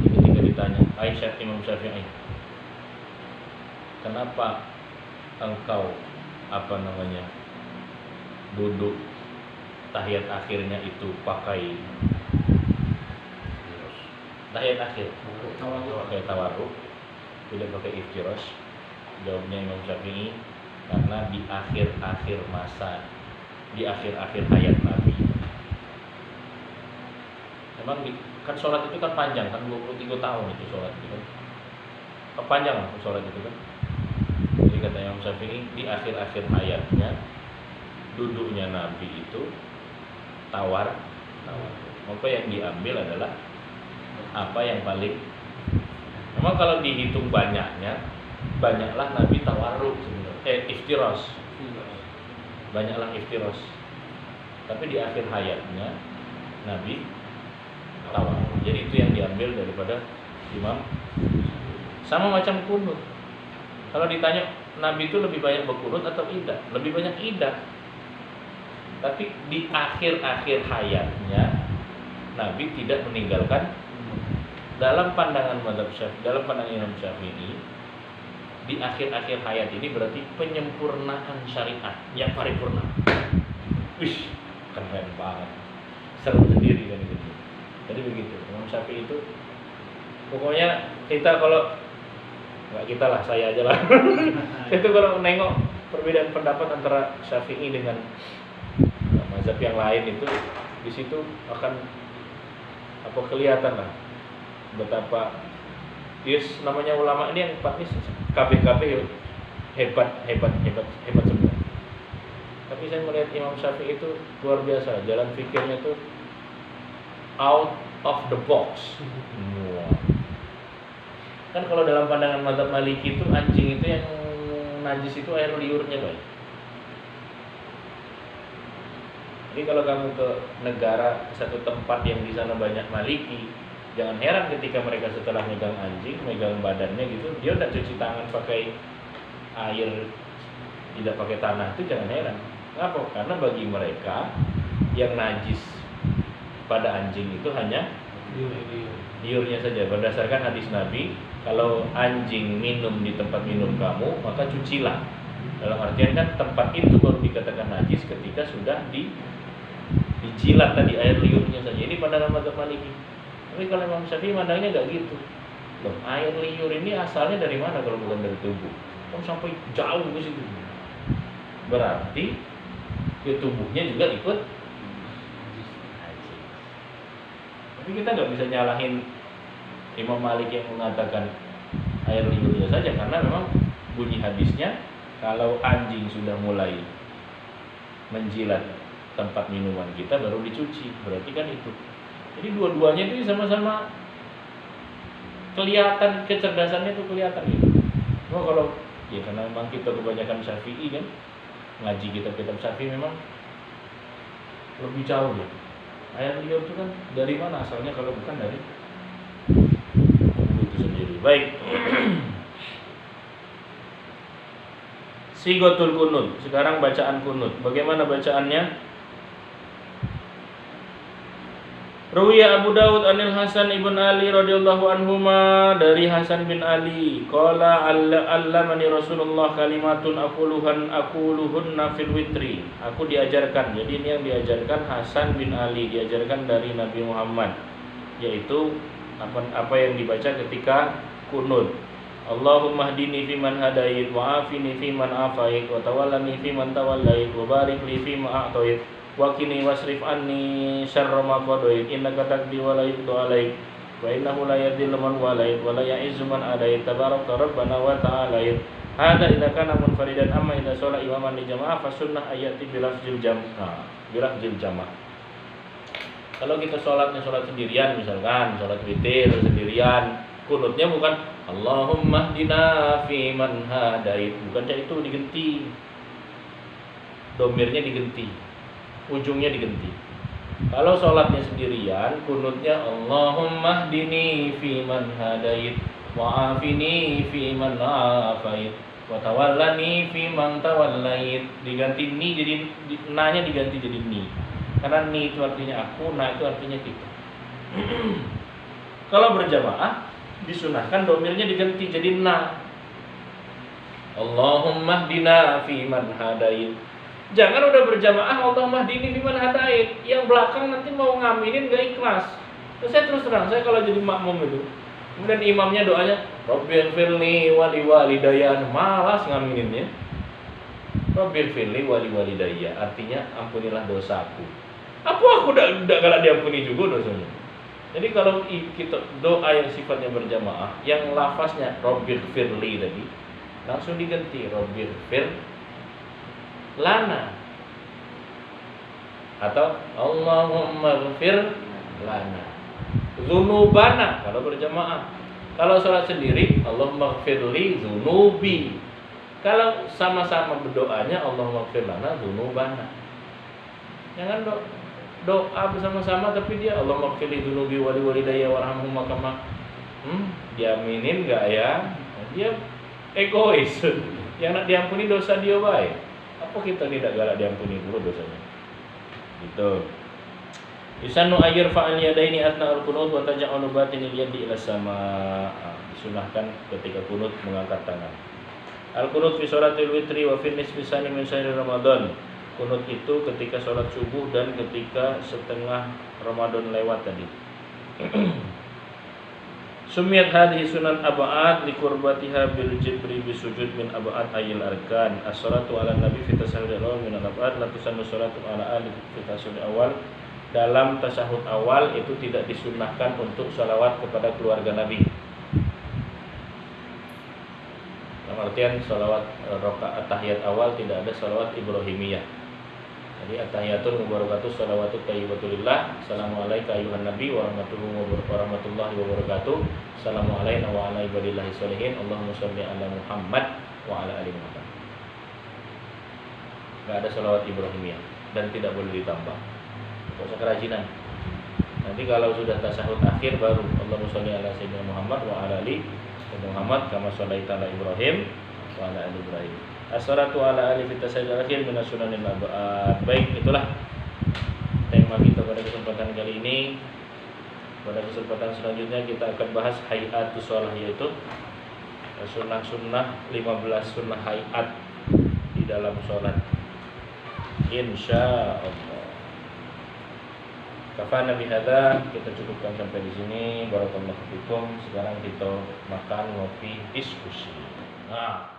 Ketika ditanya Aisyah Imam Syafi'i, kenapa engkau duduk tahiyat akhirnya itu pakai tahiyat akhir. Tawarruk. Pakai tawarruk, tidak pakai iftiros. Jawabnya Imam Syafi'i karena di akhir-akhir masa, di akhir-akhir hayat Nabi. Memang kan sholat itu kan panjang kan, 23 tahun itu sholat itu kan. Panjang lah sholat itu kan. Jadi kata Imam Syafi'i di akhir-akhir hayatnya duduknya Nabi itu tawar. Maka yang diambil adalah apa yang paling. Memang kalau dihitung banyaknya, banyaklah Nabi tawarruk sebenarnya. Iftiros. Banyaklah iftiros. Tapi di akhir hayatnya Nabi tawarruk. Jadi itu yang diambil daripada Imam. Sama macam kunut. Kalau ditanya Nabi itu lebih banyak berkunut atau tidak? Lebih banyak tidak. Tapi di akhir-akhir hayatnya Nabi tidak meninggalkan. Dalam pandangan mazhab Syafi'i, dalam pandangan Imam Syafi'i, di akhir-akhir hayat ini berarti penyempurnaan syariat yang paripurna. Wih, keren banget. Seru sendiri kan gitu. Jadi begitu. Imam Syafi'i itu pokoknya kita kalau nggak kita lah, saya aja lah. Itu kalau nengok perbedaan pendapat antara Syafi'i dengan mazhab yang lain itu, di situ akan apa kelihatan lah betapa yes, namanya ulama ini yang empat ini KB hebat semua. Tapi saya melihat Imam Syafi'i itu luar biasa, jalan pikirnya itu out of the box. Kan kalau dalam pandangan mazhab Maliki itu anjing itu yang najis itu air liurnya, Pak. Jadi kalau kamu ke negara, satu tempat yang di sana banyak Maliki, jangan heran ketika mereka setelah megang anjing, megang badannya gitu, dia udah cuci tangan pakai air, tidak pakai tanah, itu jangan heran. Kenapa? Karena bagi mereka yang najis pada anjing itu hanya liurnya saja. Berdasarkan hadis Nabi, kalau anjing minum di tempat minum kamu, maka cucilah. Dalam artian kan tempat itu baru dikatakan najis ketika sudah dijilat tadi air liurnya saja. Ini pandangan mazhab Maliki. Tapi kalau Imam Syafi'i mandangnya nggak gitu. Loh, air liur ini asalnya dari mana kalau bukan dari tubuh? Kan sampai jauh ke situ. Berarti ke tubuhnya juga ikut najis. Tapi kita nggak bisa nyalahin Imam Malik yang mengatakan air liurnya saja, karena memang bunyi hadisnya kalau anjing sudah mulai menjilat tempat minuman kita baru dicuci, berarti kan itu. Jadi dua-duanya itu sama-sama kelihatan, kecerdasannya itu kelihatan gitu. Oh, kalau ya karena memang kita kebanyakan Syafi'i kan, ngaji kitab-kitab Syafi'i memang lebih jauh ya. Air liur itu kan dari mana asalnya kalau bukan dari itu sendiri. Baik. Sigotul kunut. Sekarang bacaan kunut. Bagaimana bacaannya? Ruwiya Abu Dawud anil Hasan ibn Ali radhiyallahu anhuma, dari Hasan bin Ali, qala allamani Rasulullah kalimatun aquluhunna fil witri. Aku diajarkan. Jadi ini yang diajarkan Hasan bin Ali, diajarkan dari Nabi Muhammad, yaitu apa yang dibaca ketika kunut. Allahumma hdini fiman hadait wa afini fiman afait wa tawallani fiman tawallait wa barik li fima a'tait wa qini wasrif anni syarra ma qadait innaka taqdi wa la yuqda alaik wa innahu la yadhillu man walait wa la ya'izzu man adait tabaraka rabbana wa ta'ala. Hada idza kana munfaridan, amma idza shalla imaman li jamaah fa sunnah ayati bilafzil jamaah. Kalau kita sholat sendirian, misalkan sholat witir sendirian, kunutnya bukan Allahumma hdina fi man hadait, bukan itu digenti, domirnya digenti, ujungnya digenti. Kalau sholatnya sendirian, kunutnya Allahumma hdini fi man hadait wa afini fi man afait wa tawallani fi man tawallait. Diganti ni jadi na-nya diganti jadi ni. Karena ni itu artinya aku, na itu artinya kita. Kalau berjamaah disunahkan domirnya diganti jadi na. Allahumma hdina fi man hadait. Jangan udah berjamaah Allahumma hdini fi man hadait, yang belakang nanti mau ngaminin gak ikhlas. Terus saya terus terang, saya kalau jadi makmum itu, kemudian imamnya doanya Rabbighfirli wali walidayya, malas ngamininnya. Rabbighfirli wali walidayya, artinya ampunilah dosaku. Apa aku udah galak diampuni juga dosanya. Jadi kalau kita doa yang sifatnya berjamaah, yang lafaznya Rabbighfirli tadi, langsung diganti Rabbighfir lana atau Allahumma ghfir lana dzunubana kalau berjamaah. Kalau sholat sendiri Allahumma ghfirli dzunubi. Kalau sama-sama berdoanya Allahumma ghfir lana dzunubana. Jangan doa bersama-sama tapi dia Allahumma ghfirli dzunubi wali walidayya warhamhuma kama diaminin enggak ya? Dia egois. Yang nak diampuni dosa dia baik. Apa kita tidak galak diampuni dulu dosanya? Gitu. Yusannu ayyir fa'al yadaini asna al-qunut wa taj'alu batinil yadi ila sama. Disunahkan ketika kunut mengangkat tangan. Al-qunut fi sholatil witri wa fi nisfi sani min syahri Ramadan. Kunut itu ketika sholat subuh dan ketika setengah Ramadan lewat tadi. Sumiyat hadhihi sunan ab'ad li qurbatiha bil jibri bisujud min ab'ad ayil arkan. As-salatu ala nabi fi tasahhud awal min al-ab'ad la tusannu salatu ala ali fi tasahhud awal. Dalam tasahud awal itu tidak disunnahkan untuk salawat kepada keluarga Nabi. Dalam artian salawat rakaat tahiyat awal tidak ada salawat Ibrahimiyah. Jadi at-tahiyatun mubarakatuh salawatut thayyibatulillah. Assalamualaikum ayuhan nabi wa rahmatullahi wa barakatuh. Assalamualaikum wa ala ibadillahi sholihin. Allahumma sholli ala Muhammad wa ala ali Muhammad. Enggak ada salawat Ibrahimiyah dan tidak boleh ditambah. Enggak usah kerajinan. Nanti kalau sudah tasahud akhir baru Allahumma sholli ala sayyidina Muhammad wa ala ali Muhammad kama shallaita ala Ibrahim wa ala ali Ibrahim. As-salatu ala ali fi tasahhud akhir min as-sunanil ab'ad. Baik, itulah tema kita pada kesempatan kali ini. Pada kesempatan selanjutnya kita akan bahas hayatus shalah, yaitu sunnah-sunnah 15 sunnah hayat di dalam sholat. Insyaallah. Kafana bihadza, kita cukupkan sampai di sini. Barakallahu fikum. Sekarang kita makan, ngopi, diskusi. Nah.